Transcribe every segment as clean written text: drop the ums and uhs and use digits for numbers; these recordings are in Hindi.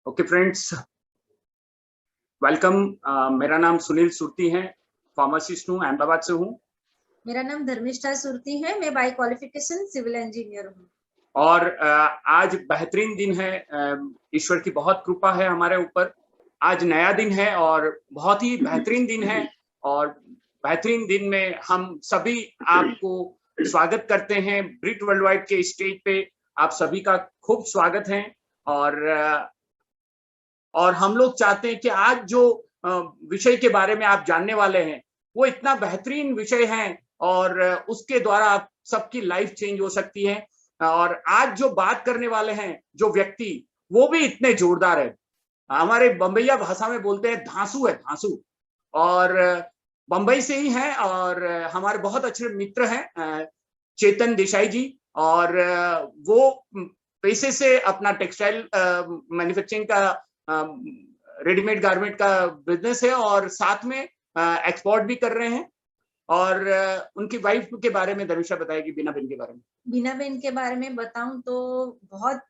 Okay friends, welcome. मेरा नाम सुनील सुरती है, फार्मासिस्ट हूँ, अहमदाबाद से हूँ। मेरा नाम धर्मिष्ठा सुरती है, मैं बाय क्वालिफिकेशन सिविल इंजीनियर हूँ। और आज बेहतरीन दिन है, ईश्वर की बहुत कृपा है हमारे ऊपर। आज नया दिन है और बहुत ही बेहतरीन दिन है। और बेहतरीन दिन में हम सभी आपको स्वागत करते हैं ब्रिट वर्ल्ड वाइड के स्टेज पे। आप सभी का खूब स्वागत है। और हम लोग चाहते हैं कि आज जो विषय के बारे में आप जानने वाले हैं वो इतना बेहतरीन विषय है और उसके द्वारा आप सबकी लाइफ चेंज हो सकती है। और आज जो बात करने वाले हैं जो व्यक्ति, वो भी इतने जोरदार है। हमारे बम्बईया भाषा में बोलते हैं धांसू है, धांसू। और बम्बई से ही है और हमारे बहुत अच्छे मित्र हैं चेतन देसाई जी। और वो पैसे से अपना टेक्सटाइल मैन्युफैक्चरिंग का रेडीमेड गारमेंट का बिजनेस है और साथ में एक्सपोर्ट भी कर रहे हैं। और उनकी वाइफ के बारे में धर्मिष्ठा बताएगी, बीना बेन के बारे में। बीना बेन के बारे में बताऊं तो बहुत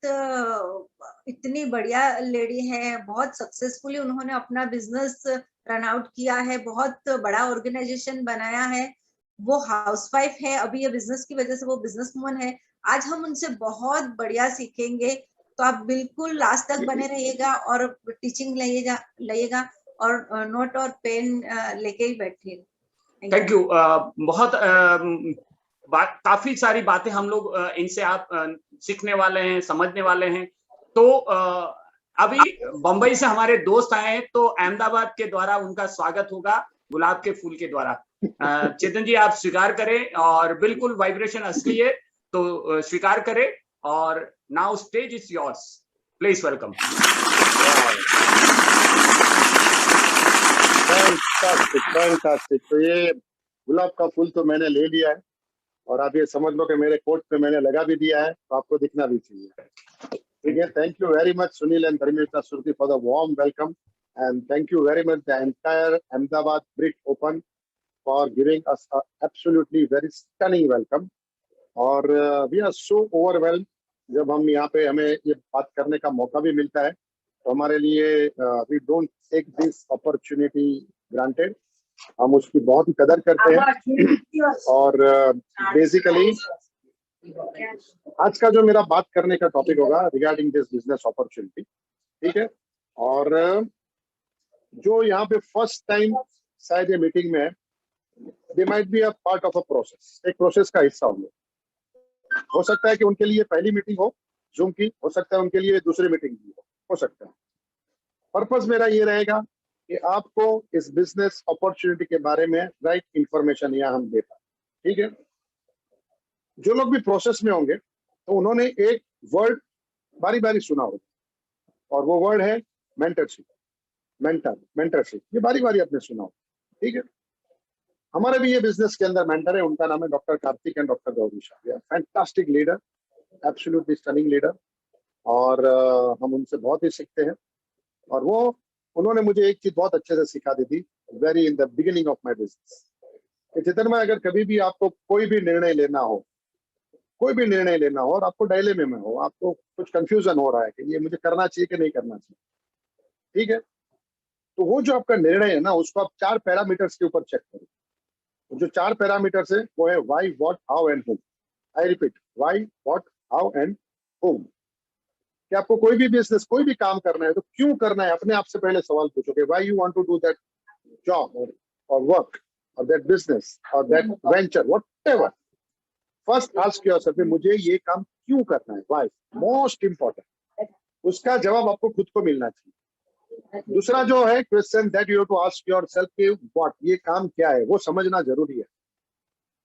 इतनी बढ़िया लेडी है, बहुत सक्सेसफुली उन्होंने अपना बिजनेस रन आउट किया है, बहुत बड़ा ऑर्गेनाइजेशन बनाया है। वो हाउसवाइफ है, अभी ये बिजनेस की वजह से वो बिजनेसवुमन है। आज हम उनसे बहुत बढ़िया सीखेंगे, तो आप बिल्कुल लास्ट तक बने रहिएगा और टीचिंग लाइएगा और नोट और पेन लेके ही बैठिए। Thank you. बहुत काफी सारी बातें हम लोग इनसे आप सीखने वाले हैं, समझने वाले हैं। तो अभी बंबई से हमारे दोस्त आए हैं, तो अहमदाबाद के द्वारा उनका स्वागत होगा गुलाब के फूल के द्वारा। चेतन जी, आप स्वीकार करें, और बिल्कुल वाइब्रेशन असली है, तो स्वीकार करें। और now stage is yours, please welcome. Fantastic. तो ये गुलाब का फूल तो मैंने ले लिया है और आप ये समझ लो कि मेरे कोट पे मैंने लगा भी दिया है, तो आपको दिखना भी चाहिए। ठीक है, thank you very much Sunil and Dharmishtha Surti for the warm welcome, and thank you very much the entire Ahmedabad Britt open for giving us absolutely very stunning welcome. और वी आर सो ओवरवेल्म जब हम यहाँ पे हमें ये बात करने का मौका भी मिलता है, तो हमारे लिए we don't take this opportunity granted, हम उसकी बहुत ही कदर करते हैं। और बेसिकली आज का जो मेरा बात करने का टॉपिक होगा रिगार्डिंग दिस बिजनेस अपॉर्चुनिटी, ठीक है। और जो यहाँ पे फर्स्ट टाइम शायद ये मीटिंग में है, they might be a part of a process, एक प्रोसेस का हिस्सा होंगे। हो सकता है कि उनके लिए पहली मीटिंग हो जूम की, हो सकता है उनके लिए दूसरी मीटिंग भी हो सकता है। पर्पस मेरा ये रहेगा कि आपको इस बिजनेस अपॉर्चुनिटी के बारे में राइट इंफॉर्मेशन यहाँ हम दे पाए, ठीक है। जो लोग भी प्रोसेस में होंगे तो उन्होंने एक वर्ड बारी बारी सुना होगा, और वो वर्ड है मेंटरशिप। मेंटरशिप ये बारी बारी आपने सुना होगा, ठीक है। हमारे भी ये बिजनेस के अंदर मेंटर है, उनका नाम है doctor Kartik and doctor Gauri Shah, fantastic leader, absolutely stunning leader. और हम उनसे बहुत ही सीखते हैं। और वो उन्होंने मुझे एक चीज बहुत अच्छे से सिखा दी थी very in the beginning of my business, कि जितन में अगर कभी भी आपको कोई भी निर्णय लेना हो, और आपको डायलेमे में हो, आपको कुछ कंफ्यूजन हो रहा है कि ये मुझे करना चाहिए कि नहीं करना चाहिए, ठीक है, तो वो जो आपका निर्णय है ना, उसको आप 4 पैरामीटर्स के ऊपर चेक करो। तो जो 4 पैरामीटर्स है वो है व्हाई, व्हाट, हाउ एंड हुम। I repeat, why, what, how and हुम। कि आपको कोई भी बिजनेस, कोई भी काम करना है तो क्यों करना है, अपने आप से पहले सवाल पूछोगे, why you want to do that job और वर्क और दैट बिजनेस और that venture, whatever. First ask yourself, मुझे ये काम क्यों करना है, व्हाई, मोस्ट इंपॉर्टेंट। उसका जवाब आपको खुद को मिलना चाहिए। दूसरा जो है question that you have to ask yourself कि व्हाट, ये काम क्या है, वो समझना जरूरी है।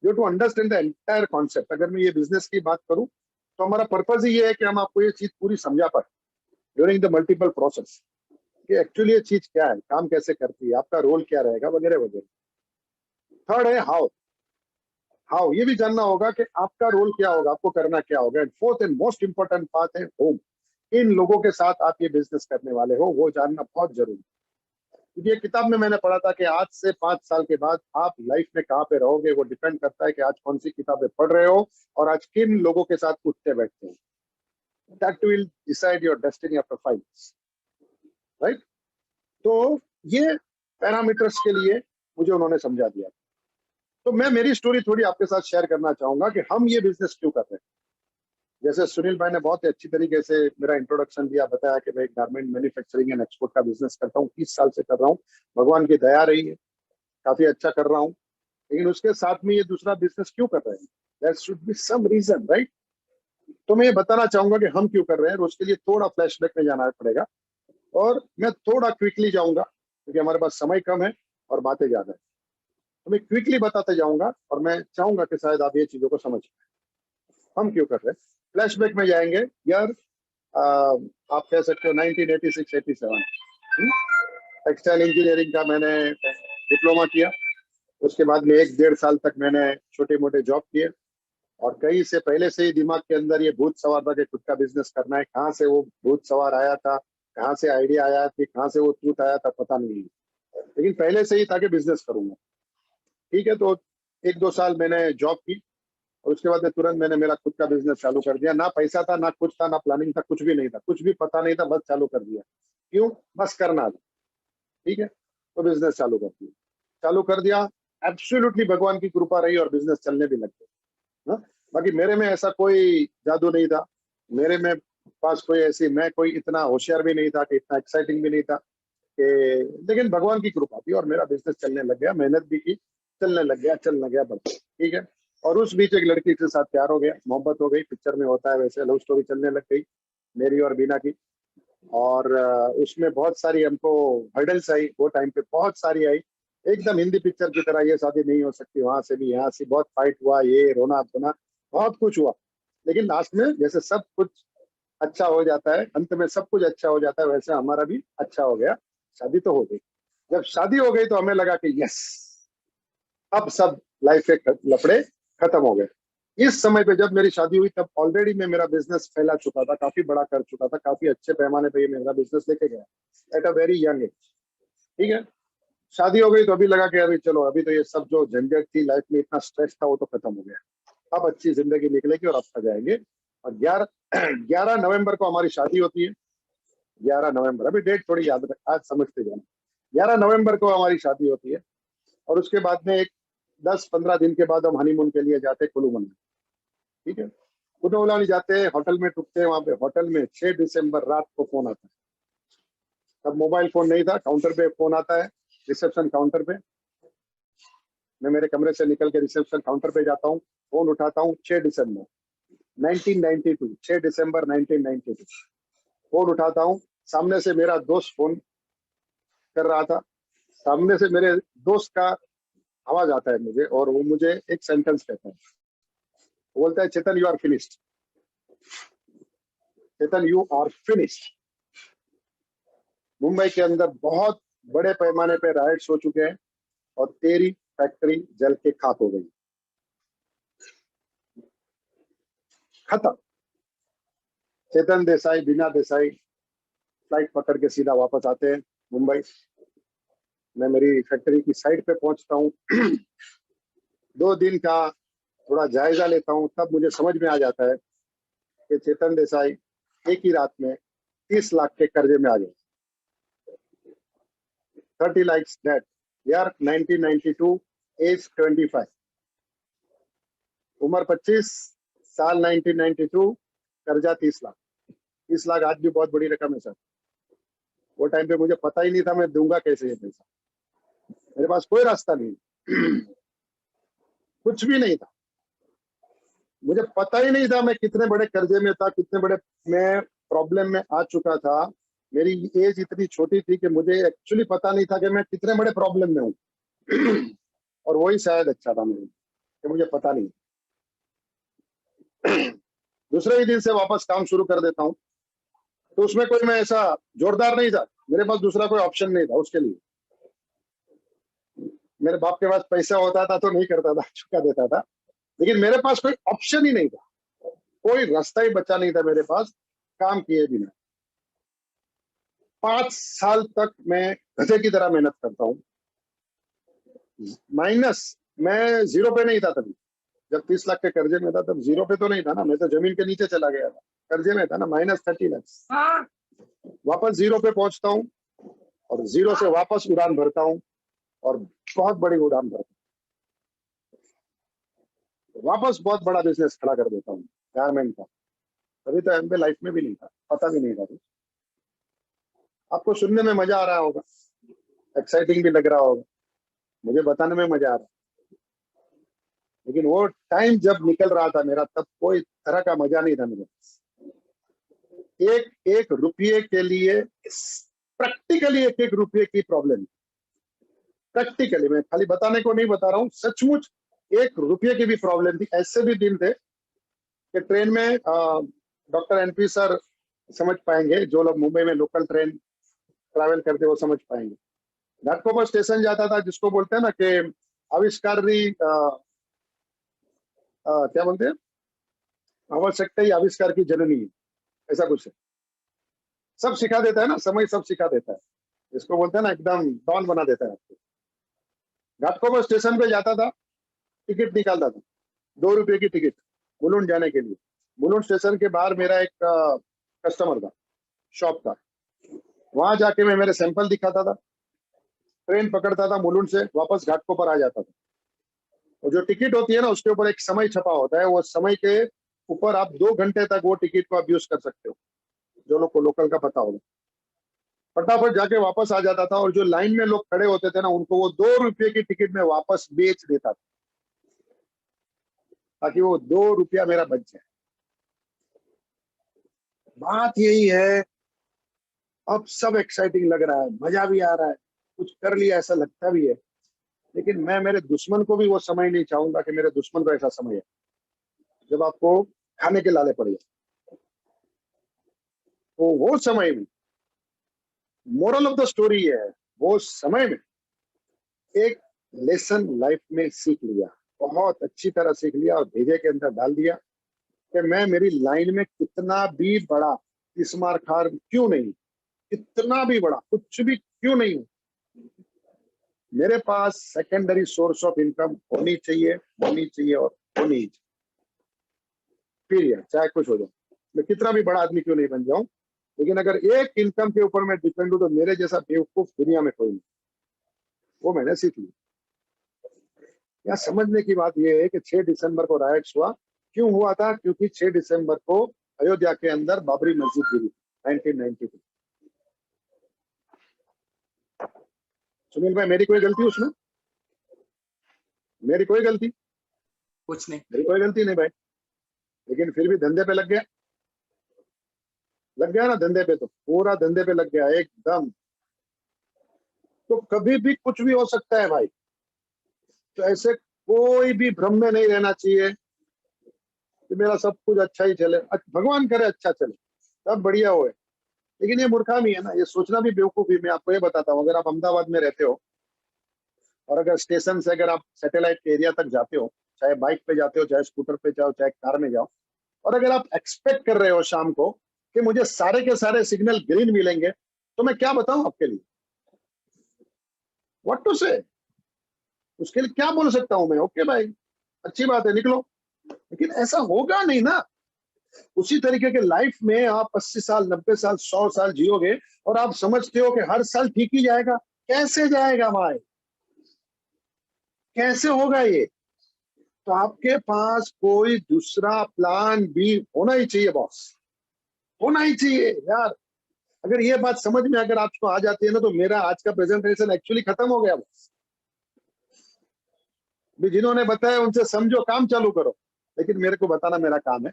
You to understand the entire concept. अगर मैं ये बिजनेस की बात करूं तो हमारा पर्पज ही ये है कि हम आपको ये चीज पूरी समझा पाए ड्यूरिंग द मल्टीपल प्रोसेस, कि एक्चुअली ये चीज क्या है, काम कैसे करती है, आपका रोल क्या रहेगा, वगैरह वगैरह। थर्ड है हाउ ये भी जानना होगा कि आपका रोल क्या होगा, आपको करना क्या होगा। And fourth and most important बात है होम, इन लोगों के साथ आप ये बिजनेस करने वाले हो, वो जानना बहुत जरूरी है। क्योंकि ये किताब में मैंने पढ़ा था कि आज से 5 साल के बाद आप लाइफ में कहाँ पे रहोगे, वो डिपेंड करता है कि आज कौन सी किताबें पढ़ रहे हो और आज किन लोगों के साथ उठते बैठते हो। That will decide your destiny after 5 years. Right. तो ये पैरामीटर्स के लिए मुझे उन्होंने समझा दिया। तो मैं मेरी स्टोरी थोड़ी आपके साथ शेयर करना चाहूंगा कि हम ये बिजनेस क्यों कर रहे हैं। जैसे सुनील भाई ने बहुत ही अच्छी तरीके से मेरा इंट्रोडक्शन दिया, बताया कि मैं गारमेंट मैन्युफैक्चरिंग एंड एक्सपोर्ट का बिजनेस करता हूँ, 30 साल से कर रहा हूँ, भगवान की दया रही है, काफी अच्छा कर रहा हूँ। लेकिन उसके साथ में ये दूसरा बिजनेस क्यों कर रहे हैं, there should be some reason, right. तो मैं ये बताना चाहूंगा कि हम क्यों कर रहे हैं, और उसके लिए थोड़ा फ्लैशबैक में जाना पड़ेगा, और मैं थोड़ा क्विकली जाऊंगा क्योंकि हमारे पास समय कम है और बातें ज्यादा है। तो मैं क्विकली बताते जाऊंगा और मैं चाहूंगा कि शायद आप ये चीजों को समझ पाएं। हम क्यों कर रहे हैं, फ्लैशबैक में जाएंगे यार। आप कह सकते हो 1986-87 टेक्सटाइल इंजीनियरिंग का मैंने डिप्लोमा किया। उसके बाद में 1-1.5 साल तक मैंने छोटे मोटे जॉब किए, और कहीं से पहले से ही दिमाग के अंदर ये भूत सवार था कि खुद का बिजनेस करना है। कहाँ से वो भूत सवार आया था, कहाँ से आइडिया आया था, कहाँ से वो ट्रूथ आया था, पता नहीं, लेकिन पहले से ही था कि बिजनेस करूंगा। ठीक है, तो 1-2 साल मैंने जॉब की, और उसके बाद में तुरंत मैंने मेरा खुद का बिजनेस चालू कर दिया। ना पैसा था, ना कुछ था, ना प्लानिंग था, कुछ भी नहीं था, कुछ भी पता नहीं था, बस चालू कर दिया। क्यों, बस करना था। ठीक है, तो बिजनेस चालू कर दिया। एब्सोल्युटली भगवान की कृपा रही और बिजनेस चलने भी लग गया। बाकी मेरे में ऐसा कोई जादू नहीं था, मेरे में पास कोई ऐसी, मैं कोई इतना होशियार भी नहीं था कि इतना एक्साइटिंग भी नहीं था कि, लेकिन भगवान की कृपा थी और मेरा बिजनेस चलने लग गया। मेहनत भी की, चलने लग गया बढ़ता। ठीक है, और उस बीच एक लड़की के साथ प्यार हो गया, मोहब्बत हो गई, पिक्चर में होता है वैसे लव स्टोरी चलने लग गई मेरी और बीना की। और उसमें बहुत सारी हमको हर्डल्स आई, वो टाइम पे बहुत सारी आई, एकदम हिंदी पिक्चर की तरह, ये शादी नहीं हो सकती, वहां से भी यहाँ से बहुत फाइट हुआ, ये रोना धोना बहुत कुछ हुआ। लेकिन लास्ट में जैसे सब कुछ अच्छा हो जाता है, अंत में सब कुछ अच्छा हो जाता है, वैसे हमारा भी अच्छा हो गया, शादी तो हो गई। जब शादी हो गई तो हमें लगा कि यस, अब सब लाइफ के लफड़े खत्म हो गए। इस समय पे जब मेरी शादी हुई तब ऑलरेडी मैं मेरा बिजनेस फैला चुका था, काफी बड़ा कर चुका था, काफी अच्छे पैमाने पे ये मेरा बिजनेस लेके गया at a very young age. ठीक है, शादी हो गई तो अभी लगा कि अभी चलो, अभी तो ये सब जो झंझट थी लाइफ में, इतना स्ट्रेस था, वो तो खत्म हो गया, अब अच्छी जिंदगी निकलेगी और अच्छा जाएंगे। और 11 नवंबर को हमारी शादी होती है। 11 नवंबर, अभी डेट थोड़ी याद रख, आज समझते जाना। 11 नवंबर को हमारी शादी होती है, और उसके बाद में एक 10-15 दिन के बाद हम हनीमून के लिए जाते हैं कुल्लू मनाली। ठीक है, कुल्लू मनाली जाते हैं, होटल में रुकते हैं। वहां पे होटल में 6 दिसंबर रात को फोन आता है। तब मोबाइल फोन नहीं था, काउंटर पे फोन आता है, रिसेप्शन काउंटर पे। मैं मेरे कमरे से निकल के रिसेप्शन काउंटर पे जाता हूँ, फोन उठाता हूँ। 6 दिसंबर 1992, 6 दिसंबर 1992 फोन उठाता हूँ। सामने से मेरा दोस्त फोन कर रहा था। सामने से मेरे दोस्त का आवाज आता है मुझे, और वो मुझे एक सेंटेंस कहता है। वो बोलता है, Chetan you are finished, Chetan you are finished. Mumbai के अंदर बहुत बड़े पैमाने पे राइट्स हो चुके हैं और तेरी फैक्ट्री जल के खाक हो गई, खत्म। चेतन देसाई, बीना देसाई फ्लाइट पकड़ के सीधा वापस आते हैं मुंबई। मैं मेरी फैक्ट्री की साइड पे पहुंचता हूँ। 2 दिन का थोड़ा जायजा लेता हूँ, तब मुझे समझ में आ जाता है कि चेतन देसाई एक ही रात में 30 लाख के कर्जे में आ गए। 30 lakhs debt, year 1992, एज 25, उम्र 25, साल 1992, कर्जा 30 लाख। 30 लाख आज भी बहुत बड़ी रकम है सर। वो टाइम पे मुझे पता ही नहीं था मैं दूंगा कैसे ये पैसा, मेरे पास कोई रास्ता नहीं, कुछ भी नहीं था। मुझे पता ही नहीं था मैं कितने बड़े कर्जे में था, कितने बड़े मैं प्रॉब्लम में आ चुका था। मेरी एज इतनी छोटी थी कि मुझे एक्चुअली पता नहीं था कि मैं कितने बड़े प्रॉब्लम में हूँ। और वही शायद अच्छा था मेरे, कि मुझे पता नहीं। दूसरे ही दिन से वापस काम शुरू कर देता हूँ। तो उसमें कोई मैं ऐसा जोरदार नहीं था, मेरे पास दूसरा कोई ऑप्शन नहीं था उसके लिए। मेरे बाप के पास पैसा होता था तो नहीं करता था, चुका देता था, लेकिन मेरे पास कोई ऑप्शन ही नहीं था, कोई रास्ता ही बचा नहीं था मेरे पास काम किए बिना। 5 साल तक मैं गधे की तरह मेहनत करता हूँ। माइनस, मैं जीरो पे नहीं था तभी। जब 30 लाख के कर्जे में था तब जीरो पे तो नहीं था ना, मैं तो जमीन के नीचे चला गया था, कर्जे में था ना, -30 लाख। वापस जीरो पे पहुंचता हूँ और जीरो से वापस उड़ान भरता हूँ और बहुत बड़ी उड़ान भरता हूँ, वापस बहुत बड़ा बिजनेस खड़ा कर देता हूँ गारमेंट का। अभी तो एमबीए लाइफ में भी नहीं था, पता भी नहीं था। आपको सुनने में मजा आ रहा होगा, एक्साइटिंग भी लग रहा होगा, मुझे बताने में मजा आ रहा है, लेकिन वो टाइम जब निकल रहा था मेरा, तब कोई तरह का मजा नहीं था मुझे। एक एक रुपये के लिए, प्रैक्टिकली एक एक रुपये की प्रॉब्लम, प्रैक्टिकली, मैं खाली बताने को नहीं बता रहा हूँ, सचमुच एक रुपये की भी प्रॉब्लम थी। ऐसे भी दिन थे कि ट्रेन में डॉक्टर एनपी सर समझ पाएंगे, जो लोग मुंबई में लोकल ट्रेन ट्रैवल करते वो समझ पाएंगे। घाटकोपर स्टेशन जाता था, जिसको बोलते हैं ना कि आविष्कारी क्या बोलते हैं, आवश्यकता ही आविष्कार की जननी है, ऐसा कुछ है। सब सिखा देता है ना, समय सब सिखा देता है, इसको बोलते हैं ना एकदम डॉन बना देता है आपको। घाटकोपर स्टेशन पे जाता था, टिकट निकालता था, 2 रुपये की टिकट मुलुंड जाने के लिए। मुलुंड स्टेशन के बाहर मेरा एक कस्टमर था, शॉप था, वहां जाके मैं मेरे सैंपल दिखाता था, ट्रेन पकड़ता था, मुलुंड से वापस घाटकोपर आ जाता था। और जो टिकट होती है ना, उसके ऊपर एक समय छपा होता है, वो समय के ऊपर आप 2 घंटे तक वो टिकट को आप यूज कर सकते हो, जो लोग को लोकल का पता होगा। फटाफट जाके वापस आ जाता था, और जो लाइन में लोग खड़े होते थे ना, उनको वो 2 रुपये की टिकट में वापस बेच देता था, ताकि वो 2 रुपया मेरा बच जाए। बात यही है, अब सब एक्साइटिंग लग रहा है, मजा भी आ रहा है, कुछ कर लिया ऐसा लगता भी है, लेकिन मैं मेरे दुश्मन को भी वो समय नहीं चाहूंगा कि मेरे दुश्मन को ऐसा समय है जब आपको खाने के लाले पड़े। तो वो समय में, मोरल ऑफ द स्टोरी है, वो समय में एक लेसन लाइफ में सीख लिया, बहुत अच्छी तरह सीख लिया, और भेजे के अंदर डाल दिया कि मैं मेरी लाइन में कितना भी बड़ा इसमार खार क्यों नहीं, कितना भी बड़ा कुछ भी क्यों नहीं हूं, मेरे पास सेकेंडरी सोर्स ऑफ इनकम होनी चाहिए, होनी चाहिए और होनी चाहिए, पीरियड। चाहे कुछ हो जाए, मैं कितना भी बड़ा आदमी क्यों नहीं बन जाऊं, लेकिन अगर एक इनकम के ऊपर मैं डिपेंड हूं तो मेरे जैसा बेवकूफ दुनिया में कोई नहीं। वो मैंने सीख लिया। यहाँ समझने की बात यह है कि 6 दिसंबर को राइट्स हुआ, क्यों हुआ था, क्योंकि 6 दिसंबर को अयोध्या के अंदर बाबरी मस्जिद गिरी 1992। सुनील भाई, मेरी कोई गलती उसमें? मेरी कोई गलती कुछ नहीं, मेरी कोई गलती नहीं भाई, लेकिन फिर भी धंधे पे लग गया ना, धंधे पे, तो पूरा धंधे पे लग गया एकदम। तो कभी भी कुछ भी हो सकता है भाई, तो ऐसे कोई भी भ्रम में नहीं रहना चाहिए कि मेरा सब कुछ अच्छा ही चले। भगवान करे अच्छा चले, सब बढ़िया होए, लेकिन ये मूर्खामी है ना, ये सोचना भी बेवकूफी। मैं आपको ये बताता हूँ, अगर आप अहमदाबाद में रहते हो और अगर स्टेशन से अगर आप सैटेलाइट के एरिया तक जाते हो, चाहे बाइक पे जाते हो, चाहे स्कूटर पे जाओ, चाहे कार में जाओ, और अगर आप एक्सपेक्ट कर रहे हो शाम को कि मुझे सारे के सारे सिग्नल ग्रीन मिलेंगे, तो मैं क्या बताऊं आपके लिए, व्हाट टू से, उसके लिए क्या बोल सकता हूं मैं? ओके भाई, अच्छी बात है, निकलो। लेकिन ऐसा होगा नहीं ना। उसी तरीके के लाइफ में आप 80 साल, 90 साल, 100 साल जियोगे और आप समझते हो कि हर साल ठीक ही जाएगा। कैसे जाएगा भाई, कैसे होगा ये? तो आपके पास कोई दूसरा प्लान भी होना ही चाहिए बॉस, होना ही चाहिए यार। अगर ये बात समझ में अगर आपको आ जाती है ना, तो मेरा आज का प्रेजेंटेशन एक्चुअली खत्म हो गया बॉस। जिन्होंने बताया उनसे समझो, काम चालू करो, लेकिन मेरे को बताना मेरा काम है।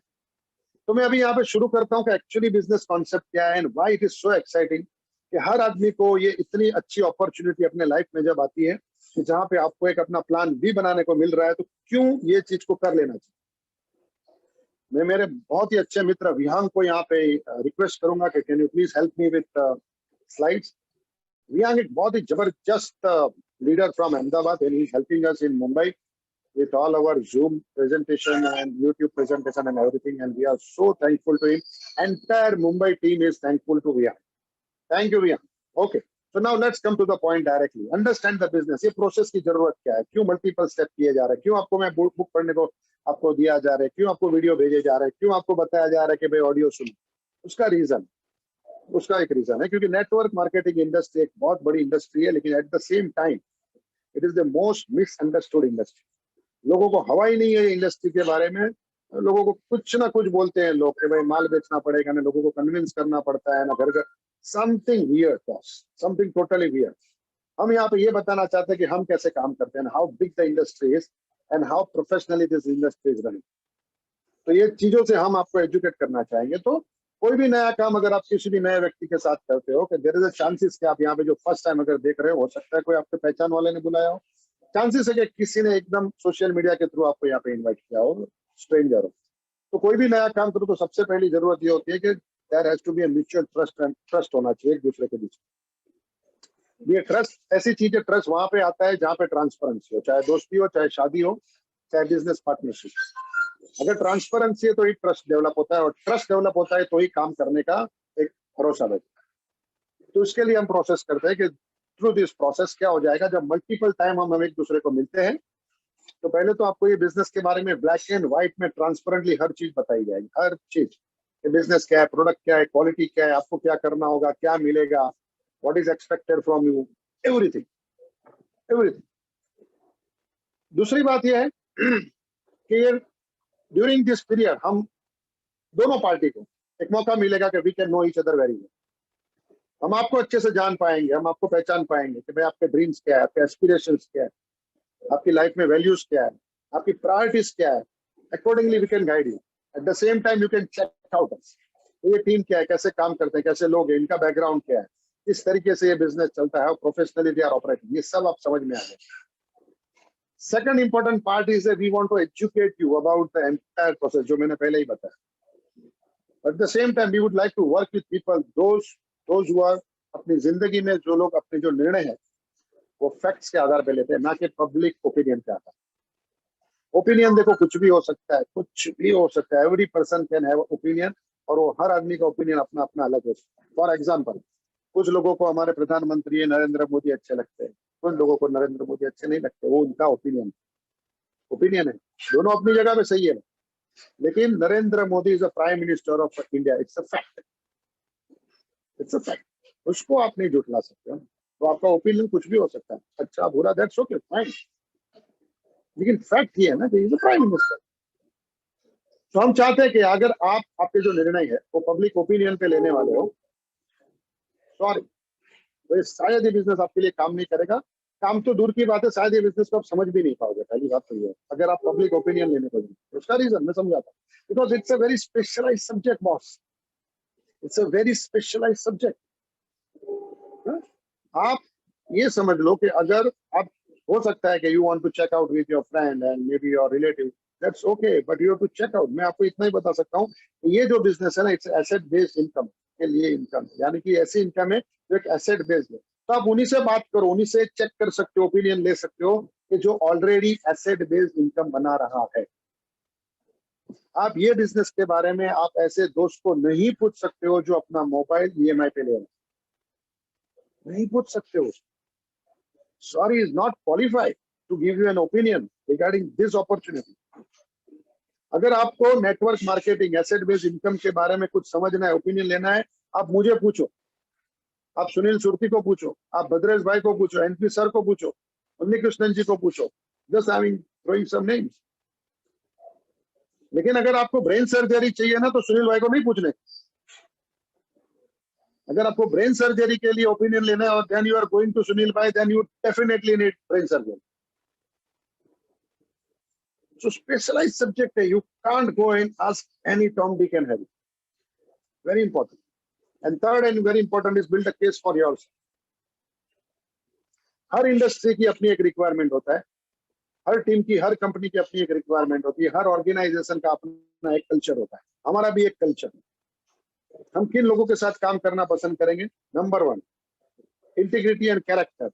तो मैं अभी यहाँ पे शुरू करता हूँ कि एक्चुअली बिजनेस कॉन्सेप्ट क्या है and why it is so exciting, कि हर आदमी को ये इतनी अच्छी अपॉर्चुनिटी अपने लाइफ में जब आती है कि जहाँ पे आपको एक अपना प्लान भी बनाने को मिल रहा है, तो क्यों ये चीज को कर लेना चाहिए। मैं मेरे बहुत ही अच्छे मित्र विहांग को यहाँ पे रिक्वेस्ट करूंगा कि can you please help me with slides. Vihang एक बहुत ही जबरदस्त leader from Ahmedabad and he is helping us in Mumbai with all our Zoom presentation and YouTube presentation and everything, and we are so thankful to him. Entire Mumbai team is thankful to Vihan. Thank you, Vihan. Okay, so now let's come to the point directly. Understand the business. ये प्रोसेस की जरूरत क्या है, क्यों मल्टीपल स्टेप किए जा रहे हैं, क्यों आपको मैं बुक पढ़ने को आपको दिया जा रहा है, क्यों आपको वीडियो भेजे जा रहे हैं, क्यों आपको बताया जा रहा है कि भाई ऑडियो सुनो। उसका रीजन उसका एक रीजन है, क्योंकि नेटवर्क मार्केटिंग इंडस्ट्री एक बहुत बड़ी इंडस्ट्री है, लेकिन eight the same time it is the most misunderstood industry. लोगों को हवा ही नहीं है इंडस्ट्री के बारे में। लोगों को कुछ ना कुछ बोलते हैं लोग कि भाई माल बेचना पड़ेगा, ना लोगों को कन्विंस करना पड़ता है, ना घर घर something weird, something totally weird. हम यहाँ पे ये बताना चाहते हैं कि हम कैसे काम करते हैं, how big the industry is and how professionally this industry is running. तो ये चीजों से हम आपको एजुकेट करना चाहेंगे। तो कोई भी नया काम अगर आप किसी भी नए व्यक्ति के साथ करते हो, कि देयर इज अ चांसेस कि आप यहाँ पे जो फर्स्ट टाइम अगर देख रहे हो सकता है कोई आपके पहचान वाले ने बुलाया हो, चांसेस है कि किसी ने एकदम सोशल मीडिया के थ्रू आपको यहाँ पे इन्वाइट किया हो, स्ट्रेंजर हो। तो कोई भी नया काम करो तो सबसे पहली जरूरत ये होती है कि there has to be a mutual trust, and trust होना चाहिए एक दूसरे के बीच। ये ट्रस्ट ऐसी चीज है, ट्रस्ट वहां पे आता है जहाँ पे ट्रांसपेरेंसी हो, चाहे दोस्ती हो, चाहे शादी हो, चाहे बिजनेस पार्टनरशिप। अगर ट्रांसपेरेंसी है तो ही ट्रस्ट डेवलप होता है, और ट्रस्ट डेवलप होता है तो ही काम करने का एक भरोसा बैठता है। तो इसके लिए हम प्रोसेस करते हैं कि थ्रू दिस प्रोसेस क्या हो जाएगा, जब मल्टीपल टाइम हम एक दूसरे को मिलते हैं तो पहले तो आपको ये बिजनेस के बारे में ब्लैक एंड व्हाइट में ट्रांसपेरेंटली हर चीज बताई जाएगी, हर चीज। बिजनेस क्या है, प्रोडक्ट क्या है, क्वालिटी क्या है, आपको क्या करना होगा, क्या मिलेगा, what is expected from you, everything everything. दूसरी बात यह है कि ड्यूरिंग दिस पीरियड हम दोनों पार्टी को एक मौका मिलेगा कि we can know each other very well. हम आपको अच्छे से जान पाएंगे, हम आपको पहचान पाएंगे कि भाई आपके ड्रीम्स क्या है, आपके एस्पिरेशंस क्या है, आपकी लाइफ में वैल्यूज क्या है, आपकी प्रायोरिटीज क्या है। Accordingly we can guide you. At the same time you can check out us, ये टीम क्या है, कैसे काम करते हैं, कैसे लोग हैं, इनका बैकग्राउंड क्या है, किस तरीके से ये बिजनेस चलता है, प्रोफेशनली दे आर ऑपरेटिंग, ये सब आप समझ में आ जाए। Second important part is we want to educate you about the entire process, जो मैंने पहले ही बताया। At the same time we would like to work with people those who are, अपनी जिंदगी में जो लोग अपने जो निर्णय है वो फैक्ट्स के आधार पे लेते हैं, ना कि पब्लिक ओपिनियन के आधार। ओपिनियन देखो कुछ भी हो सकता है, कुछ भी हो सकता है, every person can have opinion, और वो हर आदमी का ओपिनियन अपना अपना अलग हो सकता है। फॉर एग्जाम्पल, कुछ लोगों को हमारे प्रधानमंत्री नरेंद्र मोदी अच्छे लगते हैं, कुछ लोगों को नरेंद्र मोदी अच्छे नहीं लगते, वो उनका ओपिनियन है। दोनों अपनी जगह पे सही है, लेकिन Narendra Modi is the prime minister of India, it's a fact, it's a fact. उसको आप नहीं झुठला सकते हो। तो आपका ओपिनियन कुछ भी हो सकता है, अच्छा बुरा, दैट्स ओके फाइन, लेकिन फैक्ट ये है ना कि इज द प्राइम मिनिस्टर। तो हम चाहते हैं कि अगर आप आपके जो निर्णय है वो पब्लिक ओपिनियन पे लेने वाले हो, सॉरी, तो शायद ये बिजनेस आपके लिए काम नहीं करेगा। काम तो दूर की बात है, शायद ये बिजनेस को आप समझ भी नहीं पाओगे। पहली बात तो ये है, अगर आप पब्लिक ओपिनियन लेने को जाए। उसका रीजन मैं समझाता हूँ, because it's a very specialised subject boss, it's a very specialised subject. आप ये समझ लो कि अगर आप, हो सकता है कि you want to check out with your friend and maybe your relative, that's okay, but you have to check out. मैं आपको इतना ही बता सकता हूँ, ये जो बिजनेस है ना, इट्स एसेट बेस्ड इनकम के लिए इनकम, यानी कि ऐसी इनकम है जो एक एसेट बेस्ड है। तो आप उन्हीं से बात करो, उन्हीं से चेक कर सकते हो, ओपिनियन ले सकते हो कि जो ऑलरेडी एसेट बेस्ड इनकम बना रहा है। आप ये बिजनेस के बारे में आप ऐसे दोस्त को नहीं पूछ सकते हो जो अपना मोबाइल ईएमआई पे ले रहा है, नहीं पूछ सकते हो। Sorry, is not qualified to give you an opinion regarding this opportunity. अगर आपको network marketing, asset based income के बारे में कुछ समझना है, ओपिनियन लेना है, आप मुझे पूछो, आप सुनील सुरती को पूछो, आप भद्रेश भाई को पूछो, एनपी सर को पूछो, उन्नी कृष्णन जी को पूछो, just I am throwing some names. लेकिन अगर आपको ब्रेन सर्जरी चाहिए ना, तो सुनील भाई को नहीं पूछने। अगर आपको ब्रेन सर्जरी के लिए ओपिनियन लेना है और then you are going to Sunil भाई, then you definitely need brain surgery. So specialized subject है, you can't go and ask any Tom, Dick and Harry. Very important. And third and very important is build a case for yourself. Her industry की अपनी एक रिक्वायरमेंट होता है, हर टीम की, हर कंपनी की अपनी एक रिक्वायरमेंट होती है, हर ऑर्गेनाइजेशन का अपना एक कल्चर होता है। हमारा भी एक कल्चर है। हम किन लोगों के साथ काम करना पसंद करेंगे? Number 1, integrity and character.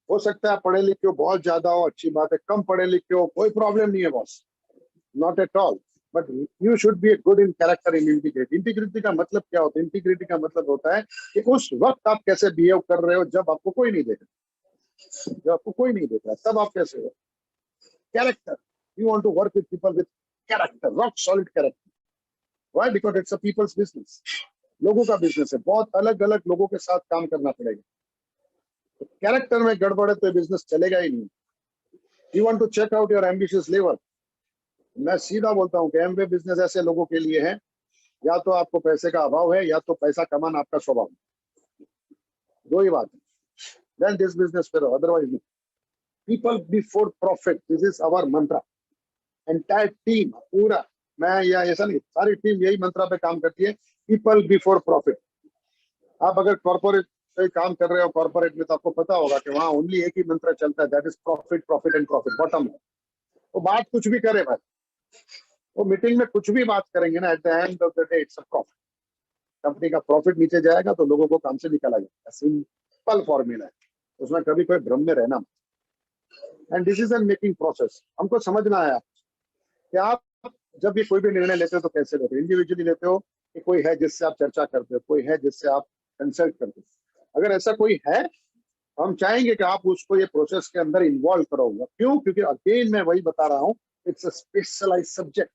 हो सकता है पढ़े लिखे हो बहुत ज्यादा हो, अच्छी बात है, कम पढ़े लिखे हो कोई प्रॉब्लम नहीं है boss, not at all, but you should be good in character in integrity. Integrity का मतलब क्या होता है? इंटीग्रिटी का मतलब होता है कि उस वक्त आप कैसे बिहेव कर रहे हो जब आपको कोई नहीं देख रहा, जब आपको कोई नहीं देख रहा तब आप कैसे हो। Character, you want to work with people with character, rock solid character. Why? Because it's a people's business. लोगों का बिजनेस है, बहुत अलग अलग लोगों के साथ काम करना पड़ेगा। तो कैरेक्टर में गड़बड़ है तो बिजनेस चलेगा ही नहीं। You want to check out your ambitious level. मैं सीधा बोलता हूँ कि एमवे बिजनेस ऐसे लोगों के लिए है, या तो आपको पैसे का अभाव है या तो पैसा कमाना आपका स्वभाव है, दो ही बात है। देन दिस बिजनेस करो, अदरवाइज नहीं। People before profit, this is our mantra. Entire team पूरा, मैं या ऐसा नहीं, सारी टीम यही मंत्रा पे काम करती है, पीपल बिफोर प्रॉफिट। आप अगर कॉर्पोरेट पे काम कर रहे हो, कॉर्पोरेट में, तो आपको पता होगा कि वहां ओनली एक ही मंत्र चलता है, that is profit, profit and profit, bottom. वो बात कुछ भी करे भाई, वो मीटिंग में कुछ भी बात करेंगे ना, at the end of the day it's a profit. Company का प्रॉफिट नीचे जाएगा तो लोगों को काम से निकाला जाएगा, सिंपल फॉर्मूला है, उसमें कभी कोई भ्रम में रहना। एंड डिसीजन मेकिंग प्रोसेस हमको समझना है कि आप जब भी कोई भी निर्णय लेते हो तो कैसे लेते हो। इंडिविजुअली लेते हो कि कोई है जिससे आप चर्चा करते हो, कोई है जिससे आप कंसल्ट करते हो। अगर ऐसा कोई है तो हम चाहेंगे कि आप उसको ये प्रोसेस के अंदर इन्वॉल्व करोगे। क्यों? क्योंकि अगेन मैं वही बता रहा हूँ, इट्स अ स्पेशलाइज्ड सब्जेक्ट।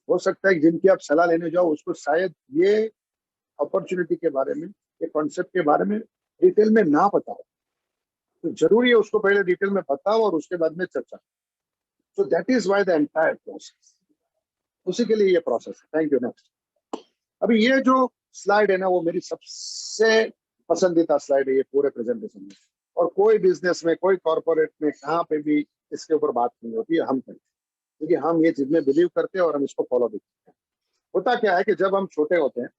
हो सकता है कि जिनकी आप सलाह लेने जाओ उसको शायद ये अपॉर्चुनिटी के बारे में, ये कॉन्सेप्ट के बारे में डिटेल में ना पता हो, तो जरूरी है उसको पहले डिटेल में बताओ और उसके बाद में चर्चा। सो that is why the entire process, उसी के लिए ये प्रोसेस है। Thank you. नेक्स्ट। अभी ये जो स्लाइड है ना, वो मेरी सबसे पसंदीदा स्लाइड है ये पूरे प्रेजेंटेशन में। और कोई बिजनेस में, कोई कॉर्पोरेट में, कहाँ पे भी इसके ऊपर बात नहीं होती है। हम करते हैं क्योंकि हम ये चीज में बिलीव करते हैं और हम इसको फॉलो भी करते हैं। होता क्या है कि जब हम छोटे होते हैं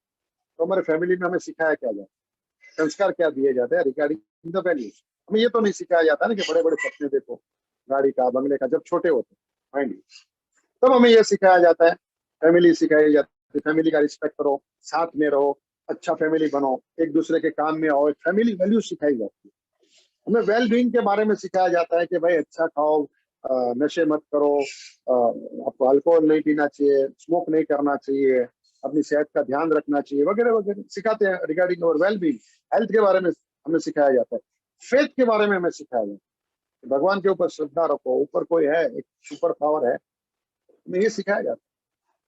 तो हमारे फैमिली में हमें सिखाया क्या जाता है, संस्कार क्या दिए जाते हैं रिगार्डिंग द वैल्यूज। हमें ये तो नहीं सिखाया जाता ना कि बड़े बड़े सपने देखो, गाड़ी का, बंगले का, जब छोटे होते हैं माइंड, तब हमें यह सिखाया जाता है, फैमिली सिखाई जाती है, फैमिली का रिस्पेक्ट करो, साथ में रहो, अच्छा फैमिली बनो, एक दूसरे के काम में आओ, फैमिली वैल्यू सिखाई जाती है। हमें वेल बीइंग के बारे में सिखाया जाता है कि भाई अच्छा खाओ, नशे मत करो, आपको अल्कोहल नहीं पीना चाहिए, स्मोक नहीं करना चाहिए, अपनी सेहत का ध्यान रखना चाहिए, वगैरह वगैरह सिखाते हैं रिगार्डिंग और वेल बीइंग। हेल्थ के बारे में हमें सिखाया जाता है, फेथ के बारे में हमें सिखाया जाता है, भगवान के ऊपर श्रद्धा रखो, ऊपर कोई है, एक सुपर पावर है, हमें ये सिखाया जाता है।